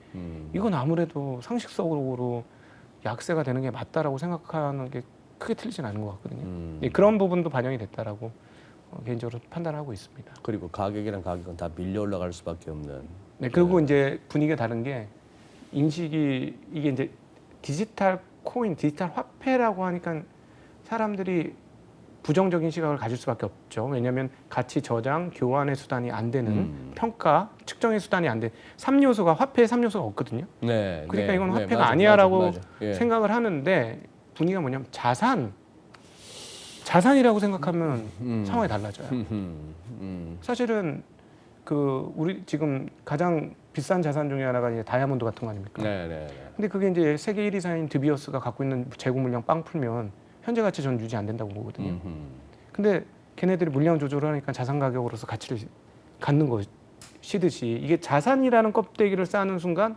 이건 아무래도 상식적으로 약세가 되는 게 맞다라고 생각하는 게 크게 틀리진 않은 것 같거든요. 그런 부분도 반영이 됐다라고 개인적으로 판단하고 있습니다. 그리고 가격이랑 가격은 다 밀려 올라갈 수밖에 없는. 네, 그리고 이제 분위기가 다른 게 인식이 이게 이제 디지털 코인, 디지털 화폐라고 하니까 사람들이 부정적인 시각을 가질 수밖에 없죠. 왜냐하면 가치 저장, 교환의 수단이 안 되는 평가, 측정의 수단이 안 돼. 3요소가 화폐에 3요소가 없거든요. 네. 그러니까 이건 화폐가 맞아, 아니야라고 맞아. 예. 생각을 하는데 분위기가 뭐냐면 자산이라고 생각하면 상황이 달라져요. 사실은 우리 지금 가장 비싼 자산 중에 하나가 이제 다이아몬드 같은 거 아닙니까? 네. 근데 그게 이제 세계 1위 사인 드비어스가 갖고 있는 재고 물량 빵 풀면 현재 가치 전 유지 안 된다고 보거든요. 근데 걔네들이 물량 조절을 하니까 자산 가격으로서 가치를 갖는 것이듯이 이게 자산이라는 껍데기를 쌓는 순간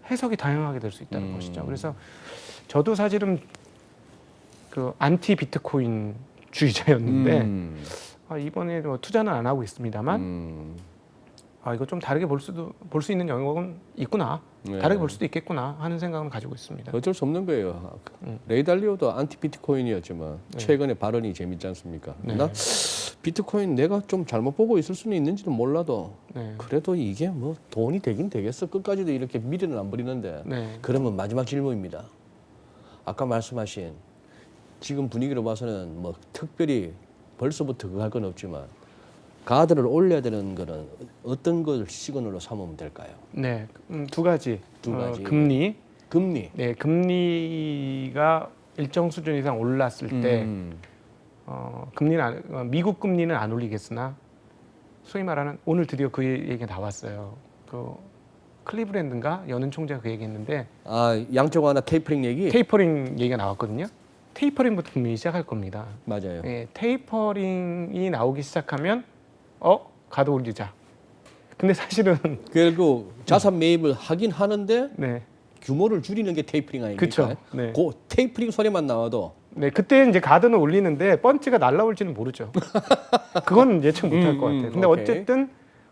해석이 다양하게 될 수 있다는 것이죠. 그래서 저도 사실은 그 안티 비트코인 주의자였는데 이번에 투자는 안 하고 있습니다만 이거 좀 다르게 볼 수 있는 영역은 있구나. 네. 다르게 볼 수도 있겠구나 하는 생각은 가지고 있습니다. 어쩔 수 없는 거예요. 레이 달리오도 안티 비트코인이었지만 최근에 발언이 재밌지 않습니까? 네. 나 비트코인 내가 좀 잘못 보고 있을 수는 있는지도 몰라도 네. 그래도 이게 뭐 돈이 되긴 되겠어. 끝까지도 이렇게 미래는 안 버리는데. 네. 그러면 마지막 질문입니다. 아까 말씀하신 지금 분위기로 봐서는 뭐 특별히 벌써부터 그거 할 건 없지만 가드를 올려야 되는 거는 어떤 걸 시그널로 삼으면 될까요? 네, 두 가지. 두 가지. 금리. 네, 금리가 일정 수준 이상 올랐을 때 미국 금리는 안 올리겠으나 소위 말하는 오늘 드디어 그 얘기가 나왔어요. 그 클리브랜드인가 여는 총재가 그 얘기했는데 양쪽 하나 테이퍼링 얘기? 테이퍼링 얘기가 나왔거든요. 테이퍼링부터 분명히 시작할 겁니다. 맞아요. 네, 테이퍼링이 나오기 시작하면 가드 올리자. 근데 사실은 결국 자산 매입을 하긴 하는데 네. 규모를 줄이는 게 테이퍼링 아닙니까? 그쵸. 네. 그 테이퍼링 소리만 나와도 네, 그때 이제 가드는 올리는데 펀치가 날라올지는 모르죠. 그건 예측 못할 것 같아요. 근데 오케이. 어쨌든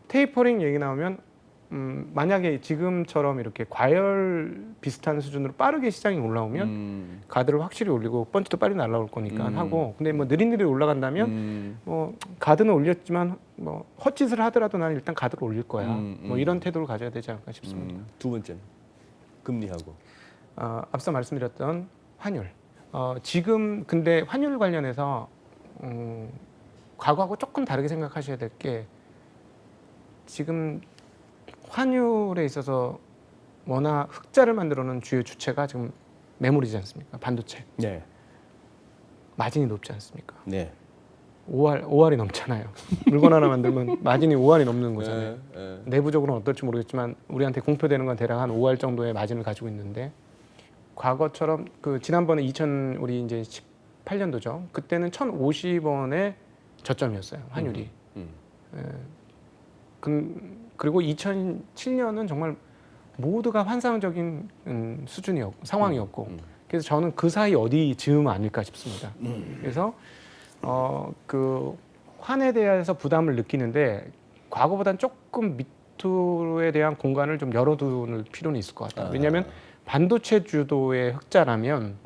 테이퍼링 얘기 나오면 만약에 지금처럼 이렇게 과열 비슷한 수준으로 빠르게 시장이 올라오면 가드를 확실히 올리고 펀치도 빨리 날라올 거니까 하고 근데 뭐 느릿느릿 올라간다면 뭐 가드는 올렸지만 뭐 헛짓을 하더라도 나는 일단 가드를 올릴 거야. 뭐 이런 태도를 가져야 되지 않을까 싶습니다. 두 번째는 금리하고. 앞서 말씀드렸던 환율. 지금 근데 환율 관련해서 과거하고 조금 다르게 생각하셔야 될 게 지금 환율에 있어서 워낙 흑자를 만들어놓은 주요 주체가 지금 메모리지 않습니까? 반도체. 네. 마진이 높지 않습니까? 네. 5할이 넘잖아요. 물건 하나 만들면 마진이 5할이 넘는 거잖아요. 네. 내부적으로는 어떨지 모르겠지만 우리한테 공표되는 건 대략 한 5할 정도의 마진을 가지고 있는데 과거처럼 지난번에 우리 이제 18년도죠. 그때는 1,050원의 저점이었어요. 환율이. 그리고 2007년은 정말 모두가 환상적인 상황이었고 그래서 저는 그 사이 어디 즈음 아닐까 싶습니다. 그래서 그 환에 대해서 부담을 느끼는데 과거보다는 조금 밑으로에 대한 공간을 좀 열어둘 필요는 있을 것 같아요. 왜냐하면 반도체 주도의 흑자라면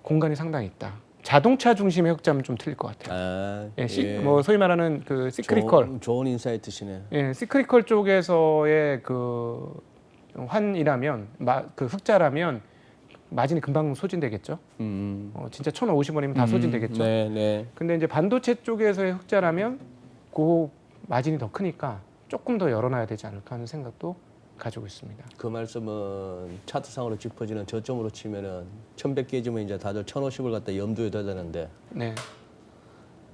공간이 상당히 있다. 자동차 중심의 흑자는 좀 틀릴 것 같아요. 아, 예, 뭐 소위 말하는 그 시크리컬, 좋은 인사이트시네. 예, 시크리컬 쪽에서의 그 환이라면 그 흑자라면 마진이 금방 소진되겠죠. 진짜 1,050원이면 다 소진되겠죠. 네, 네. 근데 이제 반도체 쪽에서의 흑자라면 그 마진이 더 크니까 조금 더 열어놔야 되지 않을까 하는 생각도 가지고 있습니다. 그 말씀은 차트상으로 짚어지는 저점으로 치면은 1,100 깨지면 이제 다들 1,050을 갖다 염두에 둬야 되는데 네,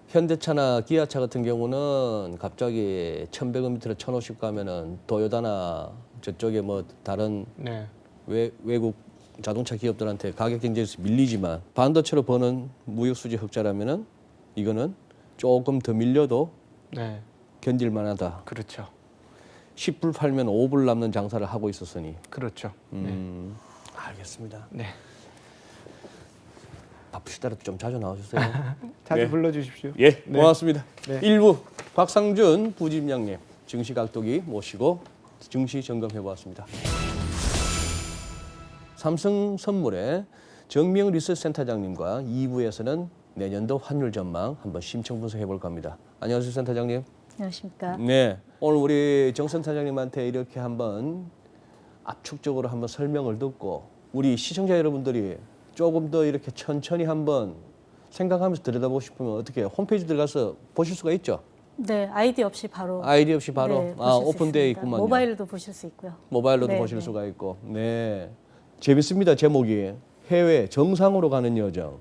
현대차나 기아차 같은 경우는 갑자기 1,100원 밑으로 1,050 가면은 도요타나 저쪽에 뭐 다른 네, 외국 자동차 기업들한테 가격 경쟁에서 밀리지만 반도체로 버는 무역 수지 흑자라면은 이거는 조금 더 밀려도 네, 견딜 만하다. 그렇죠, 10불 팔면 5불 남는 장사를 하고 있었으니. 그렇죠. 알겠습니다. 네, 바쁘시더라도 좀 자주 나와주세요. 자주 네. 불러주십시오. 예, 네. 고맙습니다. 네. 1부 박상준 부집장님 증시 각도기 모시고 증시 점검해 보았습니다. 삼성선물의 정명 리서치센터장님과 2부에서는 내년도 환율 전망 한번 심층 분석해 볼까 합니다. 안녕하세요, 센터장님. 안녕하십니까. 네, 오늘 우리 정 센터장님한테 이렇게 한번 압축적으로 한번 설명을 듣고 우리 시청자 여러분들이 조금 더 이렇게 천천히 한번 생각하면서 들여다보고 싶으면 어떻게 홈페이지 들어가서 보실 수가 있죠? 네, 아이디 없이 바로 아이디 없이 바로 네, 보실 수 오픈되어 있습니다. 있구만요. 모바일로도 보실 수 있고요. 모바일로도 네, 보실 네. 수가 있고. 네. 재밌습니다. 제목이 해외 정상으로 가는 여정.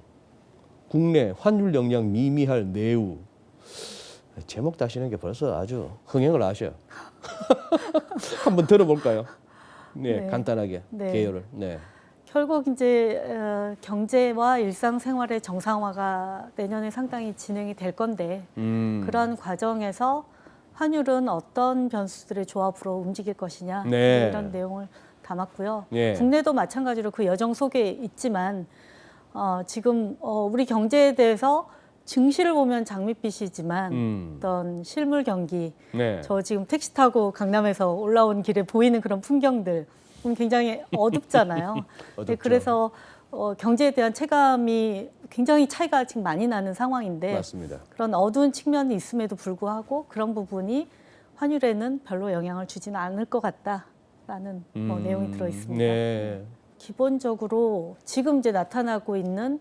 국내 환율 영향 미미할 내우. 제목 다시는 게 벌써 아주 흥행을 하셔. 한번 들어볼까요? 네, 네. 간단하게 네. 개요를. 네. 결국 이제 경제와 일상생활의 정상화가 내년에 상당히 진행이 될 건데 그런 과정에서 환율은 어떤 변수들의 조합으로 움직일 것이냐 네. 이런 내용을 담았고요. 예. 국내도 마찬가지로 그 여정 속에 있지만 지금 우리 경제에 대해서 증시를 보면 장밋빛이지만 어떤 실물 경기, 네. 저 지금 택시 타고 강남에서 올라온 길에 보이는 그런 풍경들 굉장히 어둡잖아요. 네, 어둡죠. 그래서 경제에 대한 체감이 굉장히 차이가 지금 많이 나는 상황인데 맞습니다. 그런 어두운 측면이 있음에도 불구하고 그런 부분이 환율에는 별로 영향을 주지는 않을 것 같다라는 내용이 들어 있습니다. 네. 기본적으로 지금 이제 나타나고 있는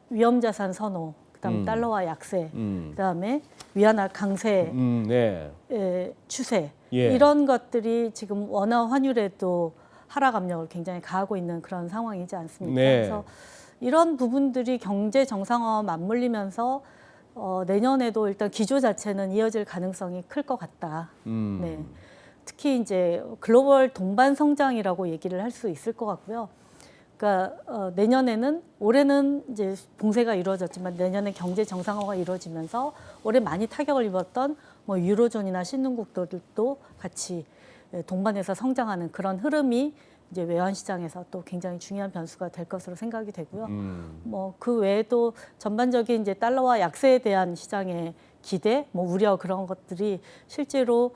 위험자산 선호, 그다음 달러화 약세, 그다음에 위안화 강세 네. 추세 예. 이런 것들이 지금 원화 환율에도 하락 압력을 굉장히 가하고 있는 그런 상황이지 않습니까? 네. 그래서 이런 부분들이 경제 정상화와 맞물리면서 내년에도 일단 기조 자체는 이어질 가능성이 클 것 같다. 네. 특히 이제 글로벌 동반 성장이라고 얘기를 할 수 있을 것 같고요. 그러니까 내년에는 올해는 이제 봉쇄가 이루어졌지만 내년에 경제 정상화가 이루어지면서 올해 많이 타격을 입었던 뭐 유로존이나 신흥국들도 같이 동반해서 성장하는 그런 흐름이 이제 외환 시장에서 또 굉장히 중요한 변수가 될 것으로 생각이 되고요. 뭐 그 외에도 전반적인 이제 달러화 약세에 대한 시장의 기대, 뭐 우려 그런 것들이 실제로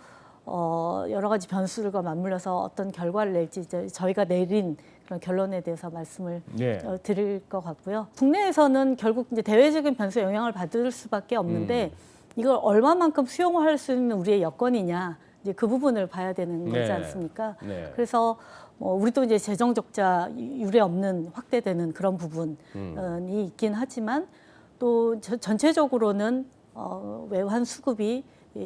여러 가지 변수들과 맞물려서 어떤 결과를 낼지 이제 저희가 내린 그런 결론에 대해서 말씀을 예. 드릴 것 같고요. 국내에서는 결국 이제 대외적인 변수에 영향을 받을 수밖에 없는데 이걸 얼마만큼 수용할 수 있는 우리의 여건이냐 이제 그 부분을 봐야 되는 거지 네. 않습니까? 네. 그래서 우리도 이제 재정 적자 유례 없는 확대되는 그런 부분이 있긴 하지만 또 전체적으로는 외환 수급이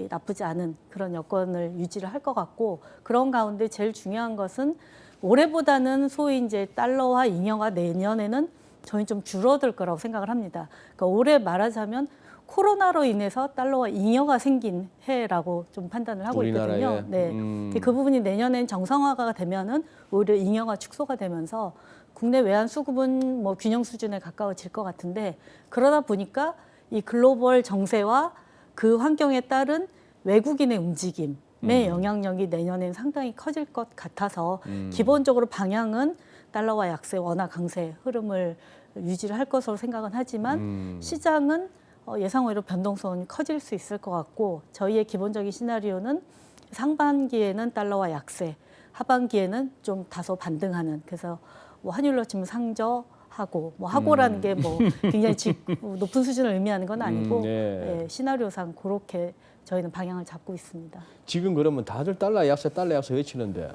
나쁘지 않은 그런 여건을 유지를 할 것 같고 그런 가운데 제일 중요한 것은 올해보다는 소위 이제 달러화 잉여가 내년에는 저희 좀 줄어들 거라고 생각을 합니다. 그러니까 올해 말하자면 코로나로 인해서 달러화 잉여가 생긴 해라고 좀 판단을 하고 우리나라에? 있거든요. 네. 근데 그 부분이 내년엔 정상화가 되면은 오히려 잉여가 축소가 되면서 국내 외환 수급은 뭐 균형 수준에 가까워질 것 같은데 그러다 보니까 이 글로벌 정세와 그 환경에 따른 외국인의 움직임의 영향력이 내년엔 상당히 커질 것 같아서 기본적으로 방향은 달러화 약세, 원화 강세 흐름을 유지를 할 것으로 생각은 하지만 시장은 예상외로 변동성이 커질 수 있을 것 같고 저희의 기본적인 시나리오는 상반기에는 달러화 약세, 하반기에는 좀 다소 반등하는 그래서 뭐 환율로 치면 상저, 하고 뭐 하고라는 게 뭐 굉장히 높은 수준을 의미하는 건 아니고 네. 예, 시나리오상 그렇게 저희는 방향을 잡고 있습니다. 지금 그러면 다들 달러 약세 외치는데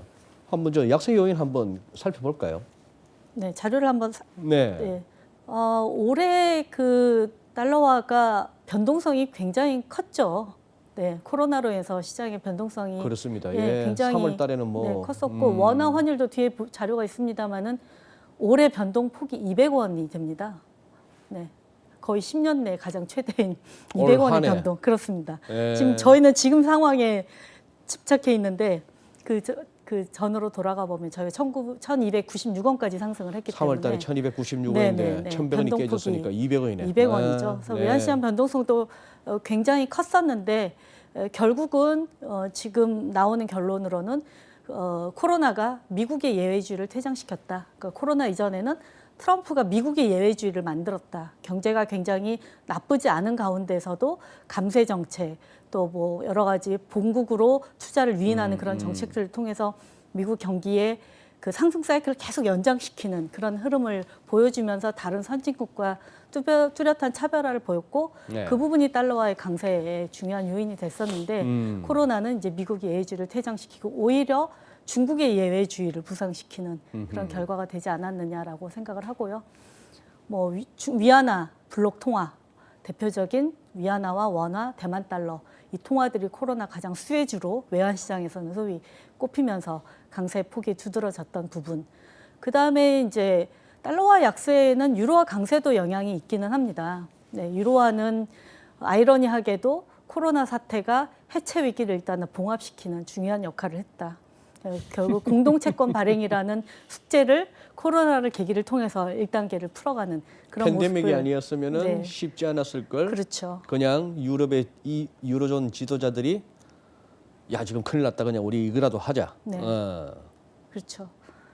한번 저 약세 요인 한번 살펴볼까요? 네, 자료를 한번 네. 네. 올해 그 달러화가 변동성이 굉장히 컸죠. 네, 코로나로 해서 시장의 변동성이 그렇습니다. 예, 예. 굉장히 3월 달에는 뭐 네, 컸었고 원화 환율도 뒤에 자료가 있습니다만은 올해 변동 폭이 200원이 됩니다. 네. 거의 10년 내 가장 최대인 올 200원의 한 해. 변동. 그렇습니다. 예. 지금 저희는 지금 상황에 집착해 있는데 그 전으로 돌아가 보면 저희가 1296원까지 상승을 했기 3월 달에 때문에 1296원인데 네네네. 1100원이 변동폭이 깨졌으니까 200원이네. 200원이죠. 그래서 외환시장 변동성도 굉장히 컸었는데 결국은 지금 나오는 결론으로는 코로나가 미국의 예외주의를 퇴장시켰다. 그러니까 코로나 이전에는 트럼프가 미국의 예외주의를 만들었다. 경제가 굉장히 나쁘지 않은 가운데서도 감세 정책 또 뭐 여러 가지 본국으로 투자를 유인하는 그런 정책들을 통해서 미국 경기의 그 상승 사이클을 계속 연장시키는 그런 흐름을 보여주면서 다른 선진국과 뚜렷한 차별화를 보였고 네. 그 부분이 달러화의 강세의 중요한 요인이 됐었는데 코로나는 이제 미국의 예외주의를 퇴장시키고 오히려 중국의 예외주의를 부상시키는 그런 결과가 되지 않았느냐라고 생각을 하고요. 뭐 위안화 블록 통화 대표적인 위안화와 원화, 대만 달러 이 통화들이 코로나 가장 수혜주로 외환 시장에서는 소위 꼽히면서 강세 폭이 두드러졌던 부분. 그 다음에 이제 달러화 약세에는 유로화 강세도 영향이 있기는 합니다. 네, 유로화는 아이러니하게도 코로나 사태가 해체 위기를 일단은 봉합시키는 중요한 역할을 했다. 결국 공동채권 발행이라는 숙제를 코로나를 계기를 통해서 1단계를 풀어가는 그런 팬데믹이 모습을 아니었으면은 네. 쉽지 않았을 걸. 그렇죠. 그냥 유럽의 이 유로존 지도자들이 야 지금 큰일 났다 그냥 우리 이거라도 하자. 네. 그렇죠.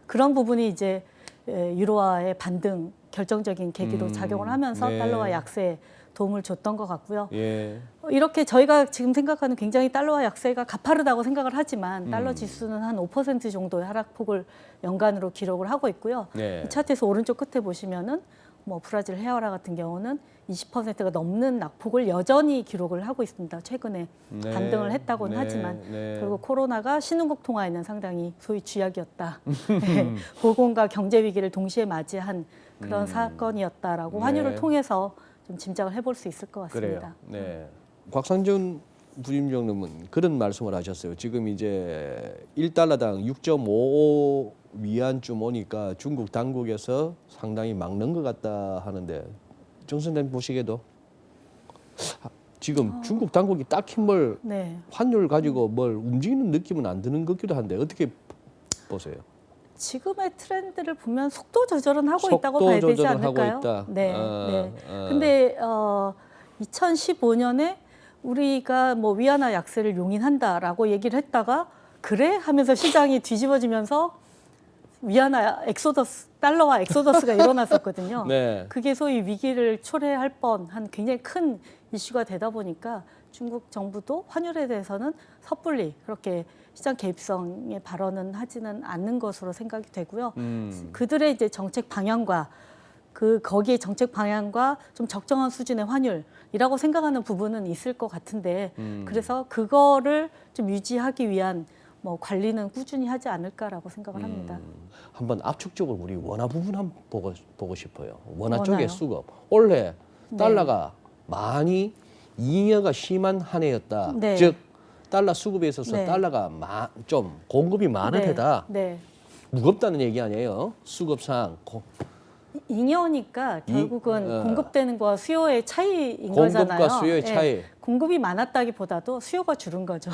그런 부분이 이제 유로화의 반등 결정적인 계기로 작용을 하면서 네. 달러화 약세에 도움을 줬던 것 같고요. 예. 이렇게 저희가 지금 생각하는 굉장히 달러화 약세가 가파르다고 생각을 하지만 달러 지수는 한 5% 정도의 하락폭을 연간으로 기록을 하고 있고요. 네. 이 차트에서 오른쪽 끝에 보시면은 뭐 브라질 헤어라 같은 경우는 20%가 넘는 낙폭을 여전히 기록을 하고 있습니다. 최근에 네. 반등을 했다고는 네. 하지만 네. 결국 코로나가 신흥국 통화에는 상당히 소위 쥐약이었다. 네. 보건과 경제 위기를 동시에 맞이한 그런 사건이었다라고 네. 환율을 통해서 좀 짐작을 해볼 수 있을 것 같습니다. 그래요. 네. 곽상준 부임장님은 그런 말씀을 하셨어요. 지금 이제 1달러당 6.55 위안쯤 오니까 중국 당국에서 상당히 막는 것 같다 하는데 정 선생님 보시기에도 지금 중국 당국이 딱히 뭘 네. 환율 가지고 뭘 움직이는 느낌은 안 드는 것 같기도 한데 어떻게 보세요? 지금의 트렌드를 보면 속도 조절은 하고 속도 있다고 봐야 되지 조절을 하고 않을까요? 있다. 네. 네. 근데 2015년에 우리가 뭐 위안화 약세를 용인한다라고 얘기를 했다가 그래 하면서 시장이 뒤집어지면서 위안화 엑소더스, 달러화 엑소더스가 일어났었거든요. 네. 그게 소위 위기를 초래할 뻔한 굉장히 큰 이슈가 되다 보니까 중국 정부도 환율에 대해서는 섣불리 그렇게 시장 개입성의 발언은 하지는 않는 것으로 생각이 되고요. 그들의 이제 정책 방향과 거기에 정책 방향과 좀 적정한 수준의 환율이라고 생각하는 부분은 있을 것 같은데 그래서 그거를 좀 유지하기 위한 뭐 관리는 꾸준히 하지 않을까라고 생각을 합니다. 한번 압축적으로 우리 원화 부분 한번 보고 싶어요. 원화 원화요? 쪽의 수급. 올해 네. 달러가 많이 잉여가 심한 한 해였다. 네. 즉 달러 수급에 있어서 네. 달러가 좀 공급이 많은 해다. 네. 무겁다는 얘기 아니에요. 수급상 잉여니까 결국은 어. 공급되는 거와 수요의 차이인 공급과 거잖아요. 수요의 예. 차이. 공급이 많았다기보다도 수요가 줄은 거죠.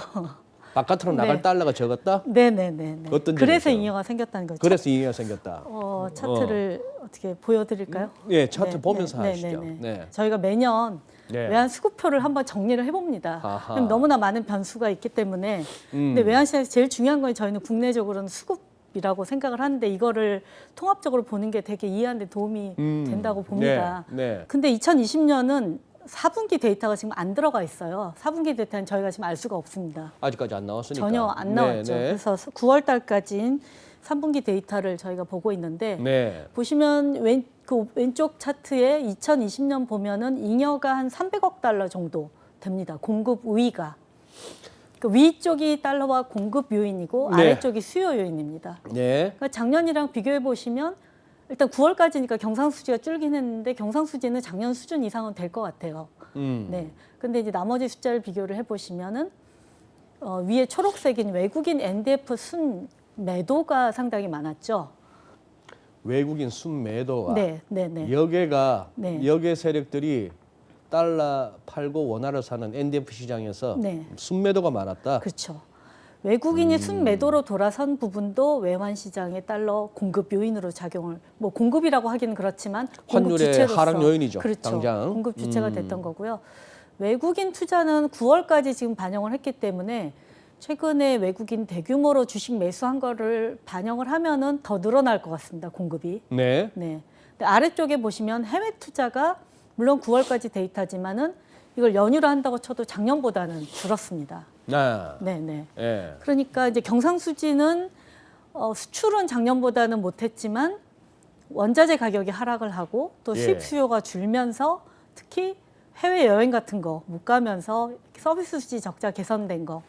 바깥으로 네. 나갈 달러가 적었다. 네네네. 어떤 그래서 점에서? 잉여가 생겼다는 거죠. 그래서 잉여가 생겼다. 차트를 어떻게 보여드릴까요? 예, 차트 네, 보면서 네, 하시죠. 네, 네. 네. 저희가 매년 네. 외환 수급표를 한번 정리를 해봅니다. 아하. 그럼 너무나 많은 변수가 있기 때문에 근데 외환 시장에서 제일 중요한 건 저희는 국내적으로는 수급이라고 생각을 하는데 이거를 통합적으로 보는 게 되게 이해하는 데 도움이 된다고 봅니다. 네. 근데 2020년은 4분기 데이터가 지금 안 들어가 있어요. 4분기 데이터는 저희가 지금 알 수가 없습니다. 아직까지 안 나왔으니까. 전혀 안 나왔죠. 네, 네. 그래서 9월 달까지인 3분기 데이터를 저희가 보고 있는데 네. 보시면 왼쪽 차트에 2020년 보면은 잉여가 한 300억 달러 정도 됩니다. 공급 우위가. 그 위쪽이 달러와 공급 요인이고 네. 아래쪽이 수요 요인입니다. 네. 그러니까 작년이랑 비교해 보시면 일단 9월까지니까 경상수지가 줄긴 했는데 경상수지는 작년 수준 이상은 될 것 같아요. 네. 근데 이제 나머지 숫자를 비교를 해보시면은 위에 초록색인 외국인 NDF 순 매도가 상당히 많았죠. 외국인 순매도가 네, 네, 네. 여기가 네. 여기 세력들이 달러 팔고 원화를 사는 NDF 시장에서 네. 순매도가 많았다. 그렇죠. 외국인이 순매도로 돌아선 부분도 외환 시장의 달러 공급 요인으로 작용을 뭐 공급이라고 하기는 그렇지만 공급 환율의 주체로서 하락 요인이죠. 그렇죠. 당장. 공급 주체가 됐던 거고요. 외국인 투자는 9월까지 지금 반영을 했기 때문에 최근에 외국인 대규모로 주식 매수한 거를 반영을 하면은 더 늘어날 것 같습니다. 공급이. 네. 네. 근데 아래쪽에 보시면 해외 투자가 물론 9월까지 데이터지만은 이걸 연유로 한다고 쳐도 작년보다는 줄었습니다. 아. 네, 네. 예. 그러니까 이제 경상수지는 수출은 작년보다는 못했지만 원자재 가격이 하락을 하고 또 예. 수입 수요가 줄면서 특히 해외 여행 같은 거 못 가면서 서비스 수지 적자 개선된 거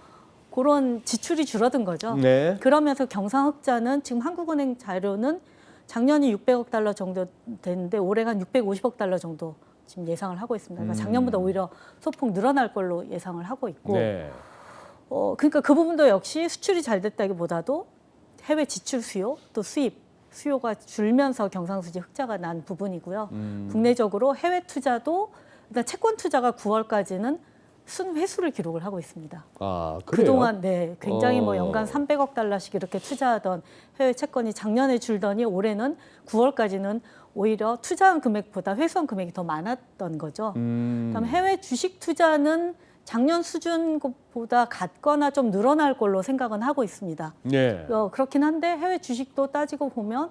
그런 지출이 줄어든 거죠. 네. 그러면서 경상흑자는 지금 한국은행 자료는 작년이 600억 달러 정도 됐는데 올해가 한 650억 달러 정도 지금 예상을 하고 있습니다. 그러니까 작년보다 오히려 소폭 늘어날 걸로 예상을 하고 있고 네. 그러니까 그 부분도 역시 수출이 잘 됐다기보다도 해외 지출 수요 또 수입 수요가 줄면서 경상수지 흑자가 난 부분이고요. 국내적으로 해외 투자도 일단 채권 투자가 9월까지는 순회수를 기록을 하고 있습니다. 아, 그래요? 그동안 네, 굉장히 뭐 연간 300억 달러씩 이렇게 투자하던 해외 채권이 작년에 줄더니 올해는 9월까지는 오히려 투자한 금액보다 회수한 금액이 더 많았던 거죠. 그다음에 해외 주식 투자는 작년 수준보다 같거나 좀 늘어날 걸로 생각은 하고 있습니다. 네. 그렇긴 한데 해외 주식도 따지고 보면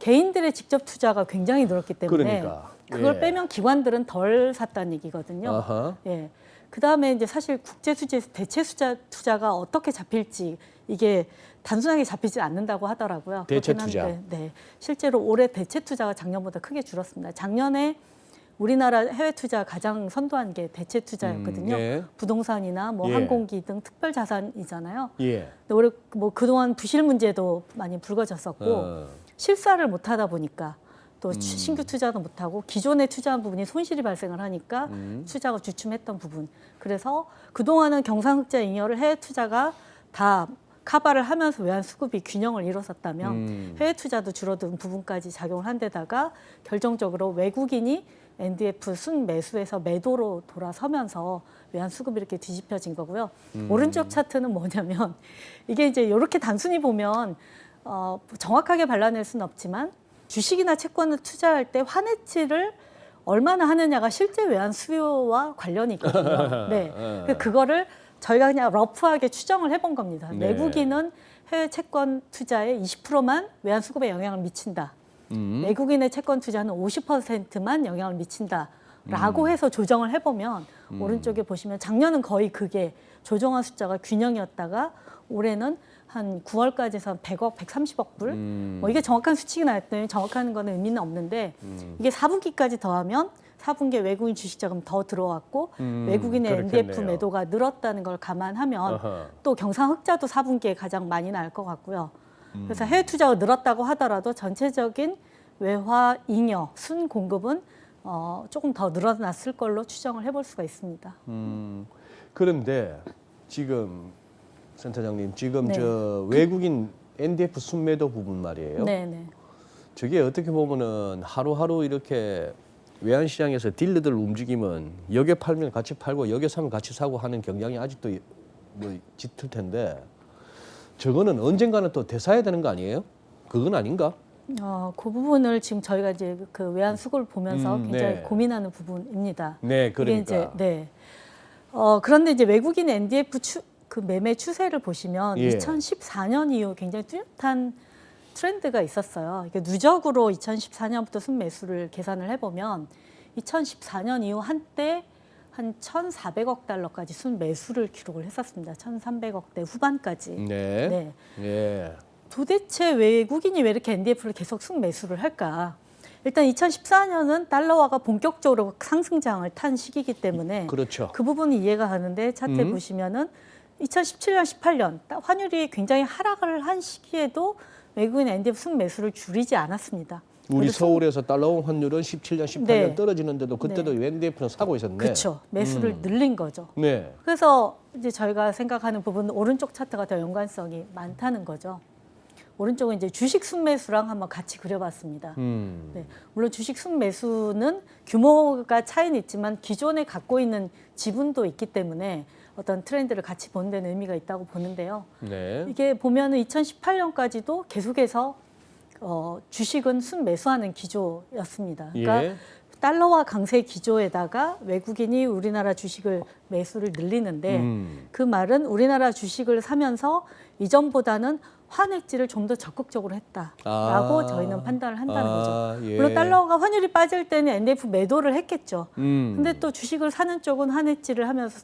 개인들의 직접 투자가 굉장히 늘었기 때문에 그러니까. 그걸 예. 빼면 기관들은 덜 샀다는 얘기거든요. 아하. 예. 그다음에 이제 사실 국제 수지에서 대체 투자가 어떻게 잡힐지 이게 단순하게 잡히지 않는다고 하더라고요. 대체 그렇긴 투자. 한데, 네. 실제로 올해 대체 투자가 작년보다 크게 줄었습니다. 작년에 우리나라 해외 투자 가장 선도한 게 대체 투자였거든요. 예. 부동산이나 뭐 예. 항공기 등 특별 자산이잖아요. 예. 근데 올해 뭐 그동안 부실 문제도 많이 불거졌었고 어. 실사를 못 하다 보니까 또 신규 투자도 못 하고 기존에 투자한 부분이 손실이 발생을 하니까 투자가 주춤했던 부분. 그래서 그동안은 경상흑자 잉여를 해외 투자가 다 카바를 하면서 외환 수급이 균형을 이뤘었다면 해외 투자도 줄어든 부분까지 작용을 한 데다가 결정적으로 외국인이 NDF 순 매수에서 매도로 돌아서면서 외환 수급이 이렇게 뒤집혀진 거고요. 오른쪽 차트는 뭐냐면 이게 이제 이렇게 단순히 보면 정확하게 발라낼 수는 없지만 주식이나 채권을 투자할 때 환해치를 얼마나 하느냐가 실제 외환 수요와 관련이 있거든요. 네, 그거를 저희가 그냥 러프하게 추정을 해본 겁니다. 네. 외국인은 해외 채권 투자에 20%만 외환 수급에 영향을 미친다. 외국인의 채권 투자는 50%만 영향을 미친다라고 해서 조정을 해보면 오른쪽에 보시면 작년은 거의 그게 조정한 숫자가 균형이었다가 올해는 한 9월까지 해서 100억, 130억 불. 뭐 이게 정확한 수치가 나왔더니 정확한 거는 의미는 없는데 이게 4분기까지 더하면 4분기에 외국인 주식 자금 더 들어왔고 외국인의 그렇겠네요. NDF 매도가 늘었다는 걸 감안하면 아하. 또 경상흑자도 4분기에 가장 많이 날 것 같고요. 그래서 해외 투자가 늘었다고 하더라도 전체적인 외화 잉여 순 공급은 조금 더 늘어났을 걸로 추정을 해볼 수가 있습니다. 그런데 지금 센터장님 지금 네. 저 외국인 NDF 순매도 부분 말이에요. 네, 네. 저게 어떻게 보면은 하루하루 이렇게 외환 시장에서 딜러들 움직이면 여기에 팔면 같이 팔고 여기에 사면 같이 사고 하는 경향이 아직도 뭐 짙을 텐데 저거는 언젠가는 또 되사야 되는 거 아니에요? 그건 아닌가? 그 부분을 지금 저희가 이제 그 외환 수급을 보면서 굉장히 네. 고민하는 부분입니다. 네, 그러니까. 이게 이제 네. 그런데 이제 외국인 NDF 그 매매 추세를 보시면 예. 2014년 이후 굉장히 뚜렷한 트렌드가 있었어요. 이게 누적으로 2014년부터 순매수를 계산을 해보면 2014년 이후 한때 한 1,400억 달러까지 순매수를 기록을 했었습니다. 1,300억대 후반까지. 네. 네. 예. 도대체 외국인이 왜 이렇게 NDF를 계속 순매수를 할까? 일단 2014년은 달러화가 본격적으로 상승장을 탄 시기이기 때문에 그렇죠. 그 부분은 이해가 가는데 차트에 보시면은 2017년, 18년 환율이 굉장히 하락을 한 시기에도 외국인 NDF 순매수를 줄이지 않았습니다. 우리 그래서 서울에서 달러원 환율은 17년, 18년 네. 떨어지는데도 그때도 NDF는 사고 있었네. 그렇죠. 매수를 늘린 거죠. 네. 그래서 이제 저희가 생각하는 부분은 오른쪽 차트가 더 연관성이 많다는 거죠. 오른쪽은 이제 주식 순매수랑 한번 같이 그려봤습니다. 네. 물론 주식 순매수는 규모가 차이는 있지만 기존에 갖고 있는 지분도 있기 때문에 어떤 트렌드를 같이 보는 데는 의미가 있다고 보는데요. 네. 이게 보면은 2018년까지도 계속해서 주식은 순매수하는 기조였습니다. 그러니까 예. 달러화 강세 기조에다가 외국인이 우리나라 주식을 매수를 늘리는데 그 말은 우리나라 주식을 사면서 이전보다는 환해지를 좀 더 적극적으로 했다라고 저희는 판단을 한다는 거죠. 예. 물론 달러가 환율이 빠질 때는 NDF 매도를 했겠죠. 음. 근데 또 주식을 사는 쪽은 환해지를 하면서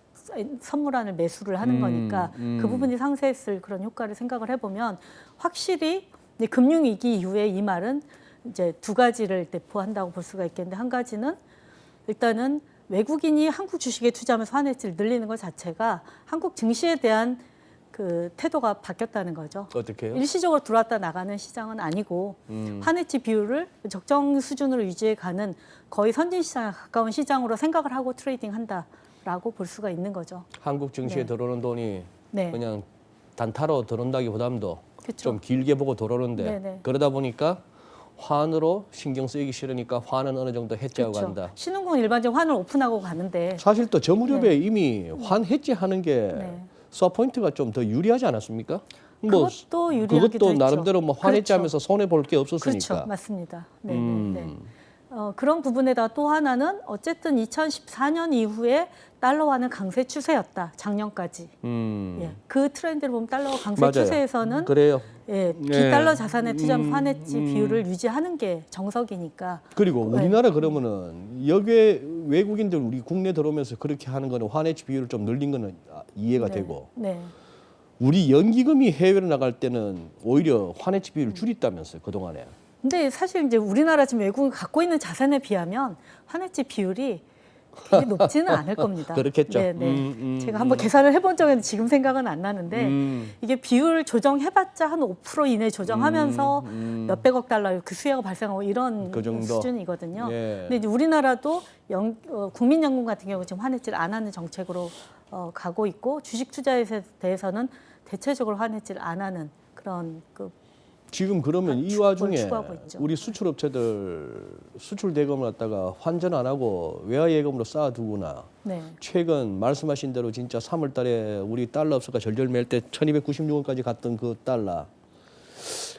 선물안을 매수를 하는 거니까 그 부분이 상쇄했을 그런 효과를 생각을 해보면 확실히 이제 금융위기 이후에 이 말은 이제 두 가지를 내포한다고 볼 수가 있겠는데 한 가지는 일단은 외국인이 한국 주식에 투자하면서 환해지를 늘리는 것 자체가 한국 증시에 대한 그 태도가 바뀌었다는 거죠. 어떻게요? 일시적으로 들어왔다 나가는 시장은 아니고 환해지 비율을 적정 수준으로 유지해가는 거의 선진 시장에 가까운 시장으로 생각을 하고 트레이딩한다라고 볼 수가 있는 거죠. 한국 증시에 네. 들어오는 돈이 네. 그냥 단타로 들어온다기보다도 그쵸. 좀 길게 보고 들어오는데 네네. 그러다 보니까 환으로 신경 쓰이기 싫으니까 환은 어느 정도 해지하고 그렇죠. 간다. 신흥국은 일반적으로 환을 오픈하고 가는데 사실 또 저 무렵에 이미 환 해지하는 게 네. 서포인트가 좀 더 유리하지 않았습니까? 그것도 유리하기도 그것도 했죠. 나름대로 뭐 환 그렇죠. 해지하면서 손해 볼 게 없었으니까. 그렇죠, 맞습니다. 네, 네. 그런 부분에다 또 하나는 어쨌든 2014년 이후에 달러화는 강세 추세였다. 작년까지. 예, 그 트렌드를 보면 달러화 강세 맞아요. 추세에서는 그래요. 예, 네. 비달러 자산에 투자하면 환해지 비율을 유지하는 게 정석이니까. 그리고 네. 우리나라 그러면은 여기에 외국인들 우리 국내 들어오면서 그렇게 하는 거는 환해지 비율을 좀 늘린 거는 이해가 네, 되고 네. 우리 연기금이 해외로 나갈 때는 오히려 환해지 비율을 줄였다면서요 그동안에. 근데 사실 이제 우리나라 지금 외국이 갖고 있는 자산에 비하면 환해지 비율이 되게 높지는 않을 겁니다. 그렇겠죠. 네, 네. 제가 한번 계산을 해본 적은 지금 생각은 안 나는데 이게 비율 조정해봤자 한 5% 이내 조정하면서 몇백억 달러 그 수혜가 발생하고 이런 그 정도. 수준이거든요. 예. 근데 이제 우리나라도 국민연금 같은 경우 지금 환해지를 안 하는 정책으로 가고 있고 주식 투자에 대해서는 대체적으로 환해지를 안 하는 그런 지금 그러면 이 뭘 와중에 추구하고 있죠. 우리 수출업체들 수출 대금을 갖다가 환전 안 하고 외화 예금으로 쌓아두거나 네. 최근 말씀하신 대로 진짜 3월 달에 우리 달러 없을까 절절매일 때 1296원까지 갔던 그 달러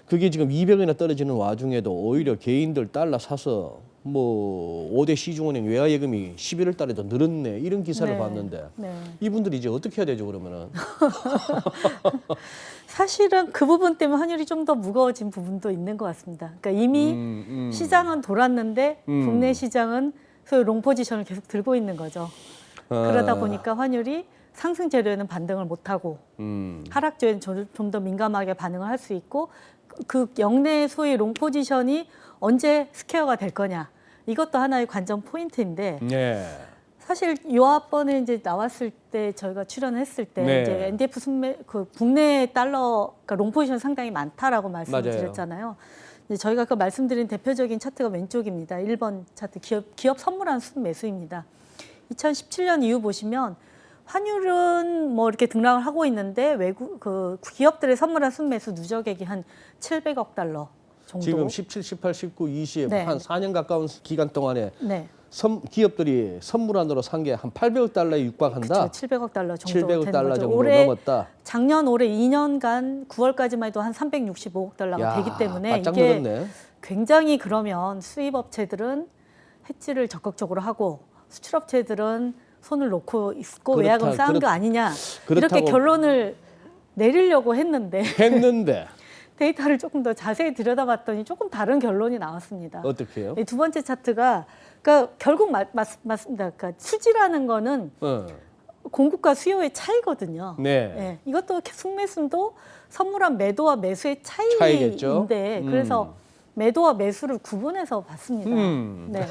그게 지금 200원이나 떨어지는 와중에도 오히려 개인들 달러 사서 뭐 5대 시중은행 외화 예금이 11월 달에도 늘었네 이런 기사를 네. 봤는데 네. 이분들이 이제 어떻게 해야 되죠 그러면은? 사실은 그 부분 때문에 환율이 좀 더 무거워진 부분도 있는 것 같습니다. 그러니까 이미 시장은 돌았는데 국내 시장은 소위 롱 포지션을 계속 들고 있는 거죠. 그러다 보니까 환율이 상승 재료에는 반등을 못하고 하락 재료에는 좀 더 민감하게 반응을 할 수 있고 그 영내 소위 롱 포지션이 언제 스퀘어가 될 거냐 이것도 하나의 관전 포인트인데 네. 사실 요합번에 이제 나왔을 때 저희가 출연했을 때 네. 이제 NDF 국내 달러 그러니까 롱 포지션 상당히 많다라고 말씀을 맞아요. 드렸잖아요. 이제 저희가 그 말씀드린 대표적인 차트가 왼쪽입니다. 1번 차트 기업 선물한 순매수입니다. 2017년 이후 보시면 환율은 뭐 이렇게 등락을 하고 있는데 외국 그 기업들의 선물한 순매수 누적액이 한 700억 달러 정도. 지금 17, 18, 19, 20 네. 한 4년 가까운 기간 동안에 네. 기업들이 선물안으로 산 게 한 800억 달러에 육박한다. 그렇죠. 700억 달러 정도 700억 되는 달러 거죠. 정도 올해 넘었다. 작년 올해 2년간 9월까지만 해도 한 365억 달러가 야, 되기 때문에 바짝 이게 늘었네. 굉장히 그러면 수입 업체들은 해지를 적극적으로 하고 수출 업체들은 손을 놓고 있고 외화금 쌓은 거 아니냐 이렇게 그렇다고 결론을 내리려고 했는데 데이터를 조금 더 자세히 들여다봤더니 조금 다른 결론이 나왔습니다. 어떻게 해요? 두 번째 차트가 그러니까 결국 맞습니다. 그러니까 수지라는 거는 공급과 수요의 차이거든요. 네. 네, 이것도 숙매수도 선물한 매도와 매수의 차이겠죠. 차이인데 그래서 매도와 매수를 구분해서 봤습니다. 네,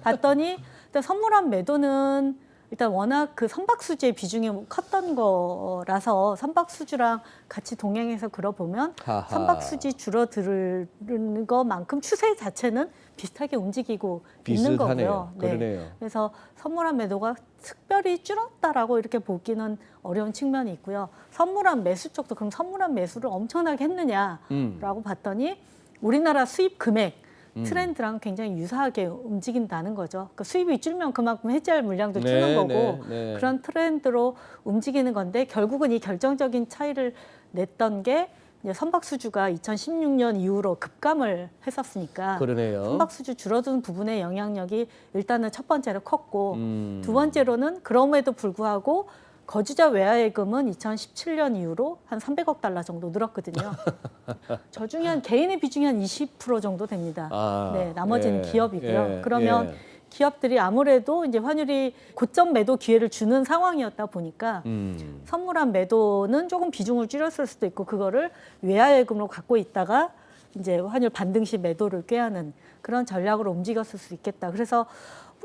봤더니 일단 선물한 매도는 일단 워낙 그 선박수주의 비중이 컸던 거라서 선박수주랑 같이 동행해서 그려보면 하하. 선박수지 줄어드는 것만큼 추세 자체는 비슷하게 움직이고 있는 거고요. 그러네요. 그래서 선물한 매도가 특별히 줄었다라고 이렇게 보기는 어려운 측면이 있고요. 선물한 매수 쪽도 그럼 선물한 매수를 엄청나게 했느냐라고 봤더니 우리나라 수입 금액 트렌드랑 굉장히 유사하게 움직인다는 거죠. 그러니까 수입이 줄면 그만큼 해지할 물량도 주는 거고 그런 트렌드로 움직이는 건데 결국은 이 결정적인 차이를 냈던 게 이제 선박수주가 2016년 이후로 급감을 했었으니까 그러네요. 선박수주 줄어든 부분의 영향력이 일단은 첫 번째로 컸고 두 번째로는 그럼에도 불구하고 거주자 외화예금은 2017년 이후로 한 300억 달러 정도 늘었거든요. 저 중에 한 개인의 비중이 한 20% 정도 됩니다. 네, 나머지는 기업이고요. 그러면 기업들이 아무래도 이제 환율이 고점 매도 기회를 주는 상황이었다 보니까 선물한 매도는 조금 비중을 줄였을 수도 있고 그거를 외화예금으로 갖고 있다가 이제 환율 반등시 매도를 꾀하는 그런 전략으로 움직였을 수 있겠다. 그래서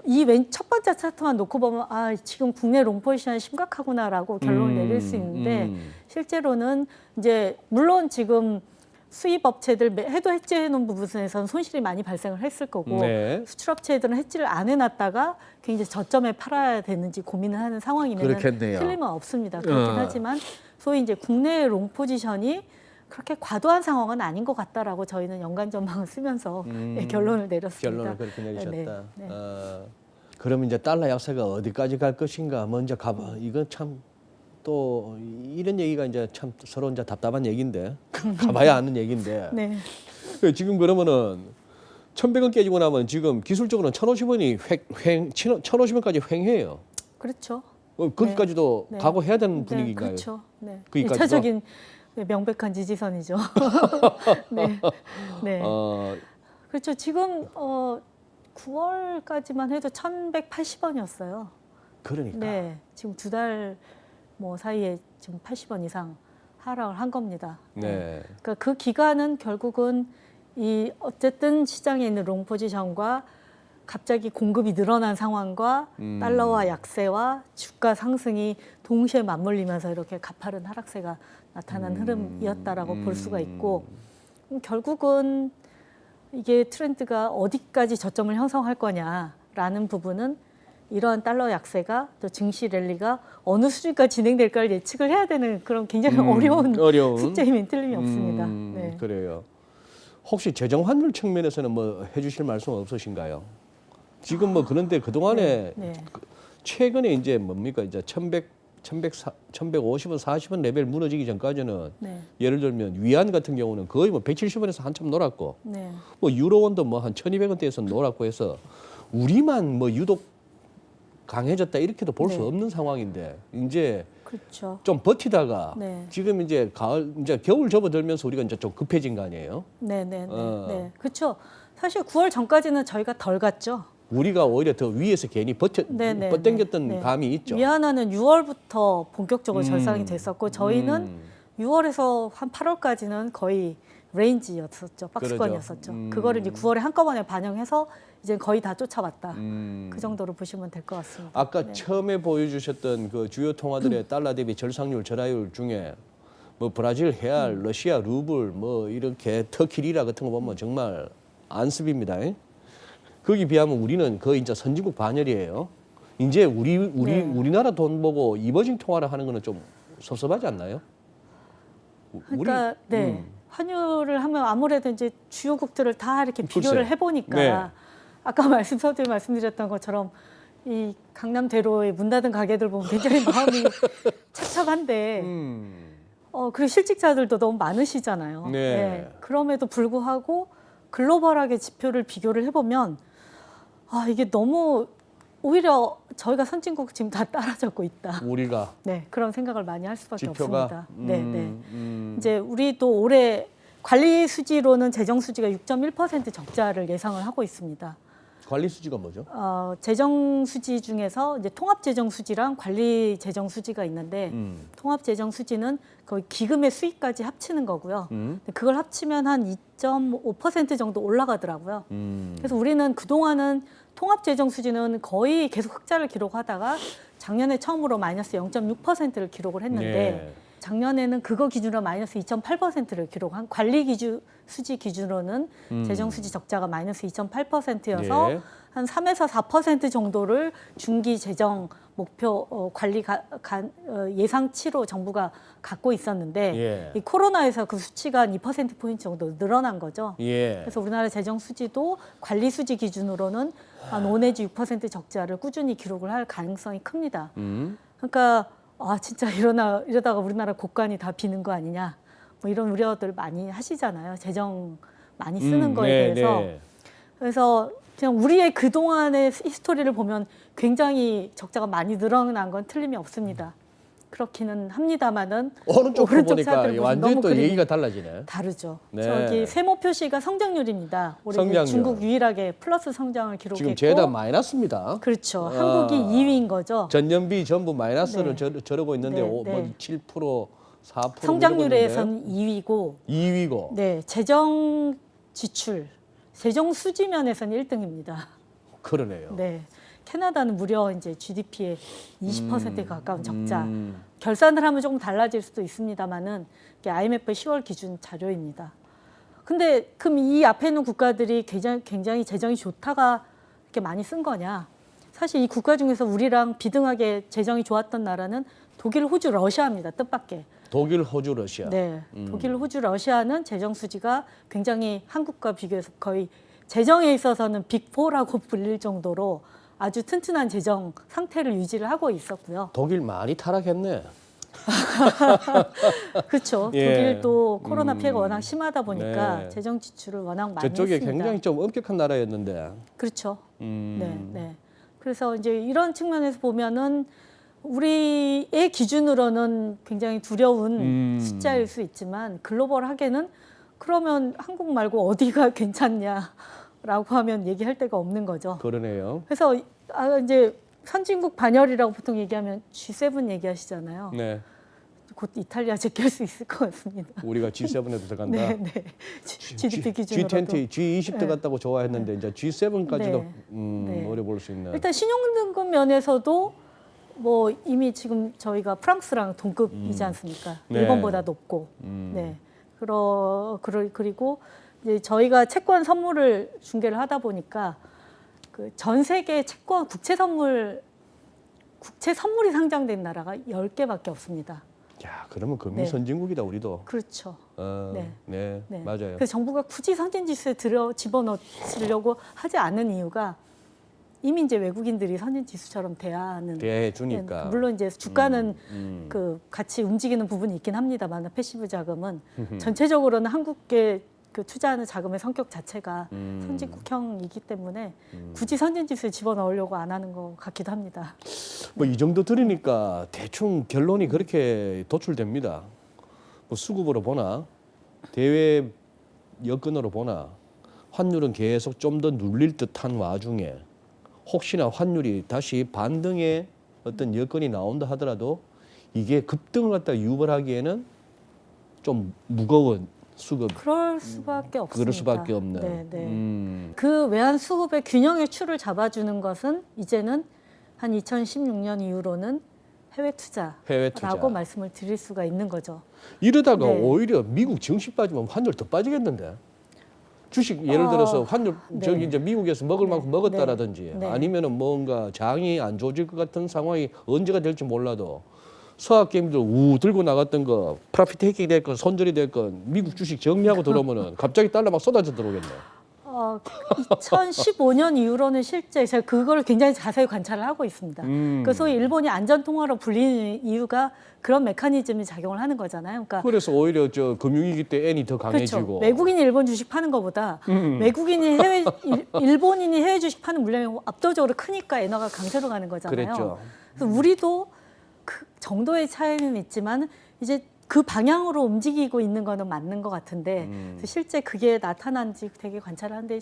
이 첫 번째 차트만 놓고 보면 아 지금 국내 롱포지션이 심각하구나라고 결론을 내릴 수 있는데 실제로는 이제 물론 지금 수입 업체들 해도 해지해 놓은 부분에서는 손실이 많이 발생을 했을 거고 수출 업체들은 해지를 안 해놨다가 굉장히 저점에 팔아야 되는지 고민을 하는 상황이면 틀림은 없습니다. 그렇긴 하지만 소위 이제 국내 롱포지션이 그렇게 과도한 상황은 아닌 것 같다라고 저희는 연간 전망을 쓰면서 결론을 내렸습니다. 결론을 그렇게 내리셨다. 그러면 이제 달러 약세가 어디까지 갈 것인가 먼저 가봐. 이건 참 또 이런 얘기가 이제 참 서로 이제 답답한 얘기인데 가봐야 아는 얘기인데. 지금 그러면은 1,100원 깨지고 나면 지금 기술적으로는 1,050원이 1,050원까지 횡해요. 그렇죠. 거기까지도 각오해야 되는 분위기인가요? 그렇죠. 네. 거기까지도? 1차적인 명백한 지지선이죠. 그렇죠. 지금 9월까지만 해도 1,180원이었어요. 그러니까. 네. 지금 두 달 사이에 지금 80원 이상 하락을 한 겁니다. 그러니까 그 기간은 결국은 이 어쨌든 시장에 있는 롱 포지션과 갑자기 공급이 늘어난 상황과 달러와 약세와 주가 상승이 동시에 맞물리면서 이렇게 가파른 하락세가 나타난 흐름이었다라고 볼 수가 있고 결국은 이게 트렌드가 어디까지 저점을 형성할 거냐라는 부분은 이러한 달러 약세가 또 증시 랠리가 어느 수준까지 진행될까를 예측을 해야 되는 그런 굉장히 어려운 숙제임은 틀림이 없습니다. 그래요. 혹시 재정 환율 측면에서는 뭐 해주실 말씀 없으신가요? 지금 뭐 그런데 그 동안에 최근에 이제 뭡니까 이제 1,150원, 40원 레벨 무너지기 전까지는 예를 들면 위안 같은 경우는 거의 뭐 170원에서 한참 놀았고, 뭐 유로원도 뭐 한 1,200원대에서 놀았고 해서 우리만 뭐 유독 강해졌다 이렇게도 볼 수 없는 상황인데 이제 좀 버티다가 지금 이제 가을 이제 겨울 접어들면서 우리가 이제 좀 급해진 거 아니에요? 그렇죠. 사실 9월 전까지는 저희가 덜 갔죠. 우리가 오히려 더 위에서 괜히 버땡겼던 감이 있죠. 위안화는 6월부터 본격적으로 절상이 됐었고 저희는 6월에서 한 8월까지는 거의 레인지였었죠. 박스권이었었죠. 그거를 이제 9월에 한꺼번에 반영해서 이제 거의 다 쫓아왔다. 그 정도로 보시면 될 것 같습니다. 아까 처음에 보여주셨던 그 주요 통화들의 달러 대비 절상률, 절하율 중에 뭐 브라질 헤알, 러시아 루블, 뭐 이렇게 터키 리라 같은 거 보면 정말 안습입니다. 거기 비하면 우리는 거의 이제 선진국 반열이에요. 이제 우리나라 돈 보고 이머징 통화를 하는 거는 좀 섭섭하지 않나요? 그러니까 환율을 하면 아무래도 이제 주요국들을 다 이렇게 비교를 해보니까 아까 서두에 말씀드렸던 것처럼 이 강남대로에 문 닫은 가게들 보면 굉장히 마음이 착잡한데 그리고 실직자들도 너무 많으시잖아요. 그럼에도 불구하고 글로벌하게 지표를 비교를 해보면 이게 너무 오히려 저희가 선진국 지금 다 따라잡고 있다. 우리가 그런 생각을 많이 할 수밖에 지표가? 없습니다. 이제 우리도 올해 관리 수지로는 재정 수지가 6.1% 적자를 예상을 하고 있습니다. 관리 수지가 뭐죠? 재정 수지 중에서 이제 통합 재정 수지랑 관리 재정 수지가 있는데 통합 재정 수지는 거의 기금의 수익까지 합치는 거고요. 그걸 합치면 한 2.5% 정도 올라가더라고요. 그래서 우리는 그동안은 통합 재정 수지는 거의 계속 흑자를 기록하다가 작년에 처음으로 마이너스 0.6%를 기록을 했는데 네. 작년에는 그거 기준으로 마이너스 2.8%를 기록한 관리 기준 수지 기준으로는 재정 수지 적자가 마이너스 2.8%여서 예. 한 3에서 4% 정도를 중기 재정 목표 관리 예상치로 정부가 갖고 있었는데 예. 이 코로나에서 그 수치가 한 2% 포인트 정도 늘어난 거죠. 예. 그래서 우리나라 재정 수지도 관리 수지 기준으로는 한 5 내지 6% 적자를 꾸준히 기록을 할 가능성이 큽니다. 그러니까 진짜 이러다가 우리나라 곳간이 다 비는 거 아니냐, 뭐 이런 우려들 많이 하시잖아요. 재정 많이 쓰는 거에 네, 대해서. 네. 그래서 그냥 우리의 그동안의 히스토리를 보면 굉장히 적자가 많이 늘어난 건 틀림이 없습니다. 그렇기는 합니다만은 오른쪽 거 오른쪽 보니까 차트를 보시면 완전히 너무 또 그림이 얘기가 달라지네. 다르죠. 네. 저기 세모 표시가 성장률입니다. 올해 성장률. 중국 유일하게 플러스 성장을 기록했고, 지금 죄다 마이너스입니다. 그렇죠. 한국이 2위인 거죠. 전년비 전부 마이너스를 네. 저러고 있는데 네, 뭐 네. 7%, 4% 성장률에서는 2위고, 2위고. 네, 재정 지출, 재정 수지 면에서는 1등입니다. 그러네요. 네. 캐나다는 무려 이제 GDP의 20%에 가까운 적자. 결산을 하면 조금 달라질 수도 있습니다만은 이게 IMF 10월 기준 자료입니다. 근데 그럼 이 앞에 있는 국가들이 굉장히 재정이 좋다가 이렇게 많이 쓴 거냐? 사실 이 국가 중에서 우리랑 비등하게 재정이 좋았던 나라는 독일, 호주, 러시아입니다. 뜻밖의. 독일, 호주, 러시아. 네, 독일, 호주, 러시아는 재정 수지가 굉장히 한국과 비교해서 거의 재정에 있어서는 빅4라고 불릴 정도로 아주 튼튼한 재정 상태를 유지를 하고 있었고요. 독일 많이 타락했네. 그렇죠. 예. 독일도 코로나 피해가 워낙 심하다 보니까 네. 재정 지출을 워낙 많이 저쪽에 했습니다. 굉장히 좀 엄격한 나라였는데. 그렇죠. 네, 네. 그래서 이제 이런 측면에서 보면은 우리의 기준으로는 굉장히 두려운 숫자일 수 있지만 글로벌하게는 그러면 한국 말고 어디가 괜찮냐라고 하면 얘기할 데가 없는 거죠. 그러네요. 그래서 이제 선진국 반열이라고 보통 얘기하면 G7 얘기하시잖아요. 네. 곧 이탈리아 제낄 수 있을 것 같습니다. 우리가 G7에도 들어간다. 네, 네. GDP 기준으로도. G20, G20 들어갔다고 좋아했는데 이제 G7까지도 네. 노려볼 수 있는. 일단 신용등급 면에서도 뭐 이미 지금 저희가 프랑스랑 동급이지 않습니까? 네. 일본보다 높고. 네. 그리고 이제 저희가 채권 선물을 중개를 하다 보니까 그 전 세계 채권 국채 선물이 상장된 나라가 10개밖에 없습니다. 야, 그러면 금융 네. 선진국이다 우리도. 그렇죠. 네. 네. 네, 네. 맞아요. 그래서 정부가 굳이 선진지수에 집어넣으려고 하지 않은 이유가 이미 이제 외국인들이 선진지수처럼 대하는. 대해 주니까. 네, 물론 이제 주가는 그 같이 움직이는 부분이 있긴 합니다만 패시브 자금은 전체적으로는 한국에 그 투자하는 자금의 성격 자체가 선진국형이기 때문에 굳이 선진지수에 집어넣으려고 안 하는 것 같기도 합니다. 뭐 이 정도 들으니까 대충 결론이 그렇게 도출됩니다. 뭐 수급으로 보나 대외 여건으로 보나 환율은 계속 좀 더 눌릴 듯한 와중에 혹시나 환율이 다시 반등의 어떤 여건이 나온다 하더라도 이게 급등을 갖다 유발하기에는 좀 무거운 수급. 그럴 수밖에 없습니다. 그럴 수밖에 없는. 네, 네. 그 외환 수급의 균형의 추를 잡아주는 것은 이제는 한 2016년 이후로는 해외 투자라고 말씀을 드릴 수가 있는 거죠. 이러다가 네. 오히려 미국 증시 빠지면 환율 더 빠지겠는데. 주식 예를 들어서 환율 네. 저기 이제 미국에서 먹을 만큼 먹었다라든지 네. 아니면은 뭔가 장이 안 좋아질 것 같은 상황이 언제가 될지 몰라도 서학 게임들 들고 나갔던 거 프라핏 테이킹이 됐건 손절이 됐건 미국 주식 정리하고 들어오면은 갑자기 달러 막 쏟아져 들어오겠네. 2015년 이후로는 실제 제가 그걸 굉장히 자세히 관찰을 하고 있습니다. 그 소위 일본이 안전통화로 불리는 이유가 그런 메커니즘이 작용을 하는 거잖아요. 그러니까 그래서 오히려 저 금융위기 때 엔이 더 강해지고. 그렇죠. 외국인이 일본 주식 파는 것보다 일본인이 해외 주식 파는 물량이 압도적으로 크니까 엔화가 강세로 가는 거잖아요. 그랬죠. 그래서 우리도 그 정도의 차이는 있지만 이제 그 방향으로 움직이고 있는 거는 맞는 것 같은데 그래서 실제 그게 나타난지 되게 관찰을 하는데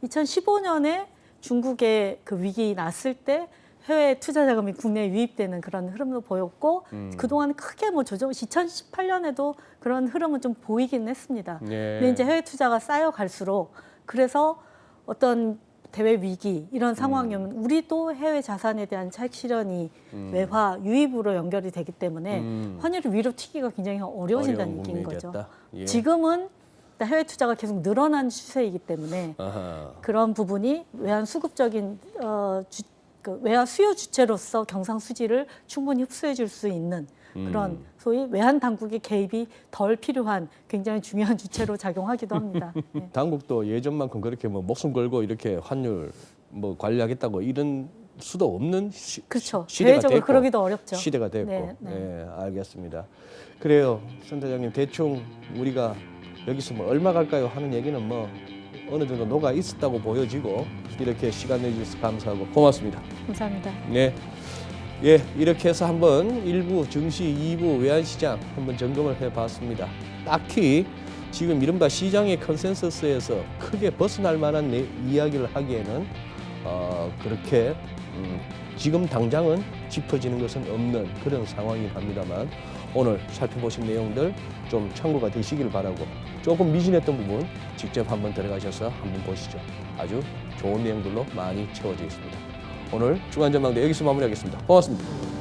2015년에 중국의 그 위기 났을 때 해외 투자 자금이 국내에 유입되는 그런 흐름도 보였고 그동안 크게 뭐 조정 2018년에도 그런 흐름은 좀 보이긴 했습니다. 네. 근데 이제 해외 투자가 쌓여갈수록 그래서 어떤 대외 위기 이런 상황이면 우리도 해외 자산에 대한 차익 실현이 외화 유입으로 연결이 되기 때문에 환율을 위로 튀기가 굉장히 어려워진다는 어려운 얘기인 국면이 거죠. 됐다. 예. 지금은 해외 투자가 계속 늘어난 추세이기 때문에 아하. 그런 부분이 외환 수급적인 그 외화 수요 주체로서 경상 수지를 충분히 흡수해 줄 수 있는 그런 소위 외환 당국의 개입이 덜 필요한 굉장히 중요한 주체로 작용하기도 합니다. 네. 당국도 예전만큼 그렇게 뭐 목숨 걸고 이렇게 환율 뭐 관리하겠다고 이런 수도 없는 그렇죠. 시대가 대외적으로 됐고, 그러기도 어렵죠. 시대가 됐고, 네, 네. 예, 알겠습니다. 그래요, 센터장님 대충 우리가 여기서 뭐 얼마 갈까요 하는 얘기는 뭐 어느 정도 녹아 있었다고 보여지고 이렇게 시간 내주셔서 감사하고 고맙습니다. 감사합니다. 네. 예, 이렇게 해서 한번 1부 증시, 2부 외환시장 한번 점검을 해봤습니다. 딱히 지금 이른바 시장의 컨센서스에서 크게 벗어날 만한 이야기를 하기에는 그렇게 지금 당장은 짚어지는 것은 없는 그런 상황이긴 합니다만 오늘 살펴보신 내용들 좀 참고가 되시길 바라고 조금 미진했던 부분 직접 한번 들어가셔서 한번 보시죠. 아주 좋은 내용들로 많이 채워져 있습니다. 오늘 주간전망대 여기서 마무리하겠습니다. 고맙습니다.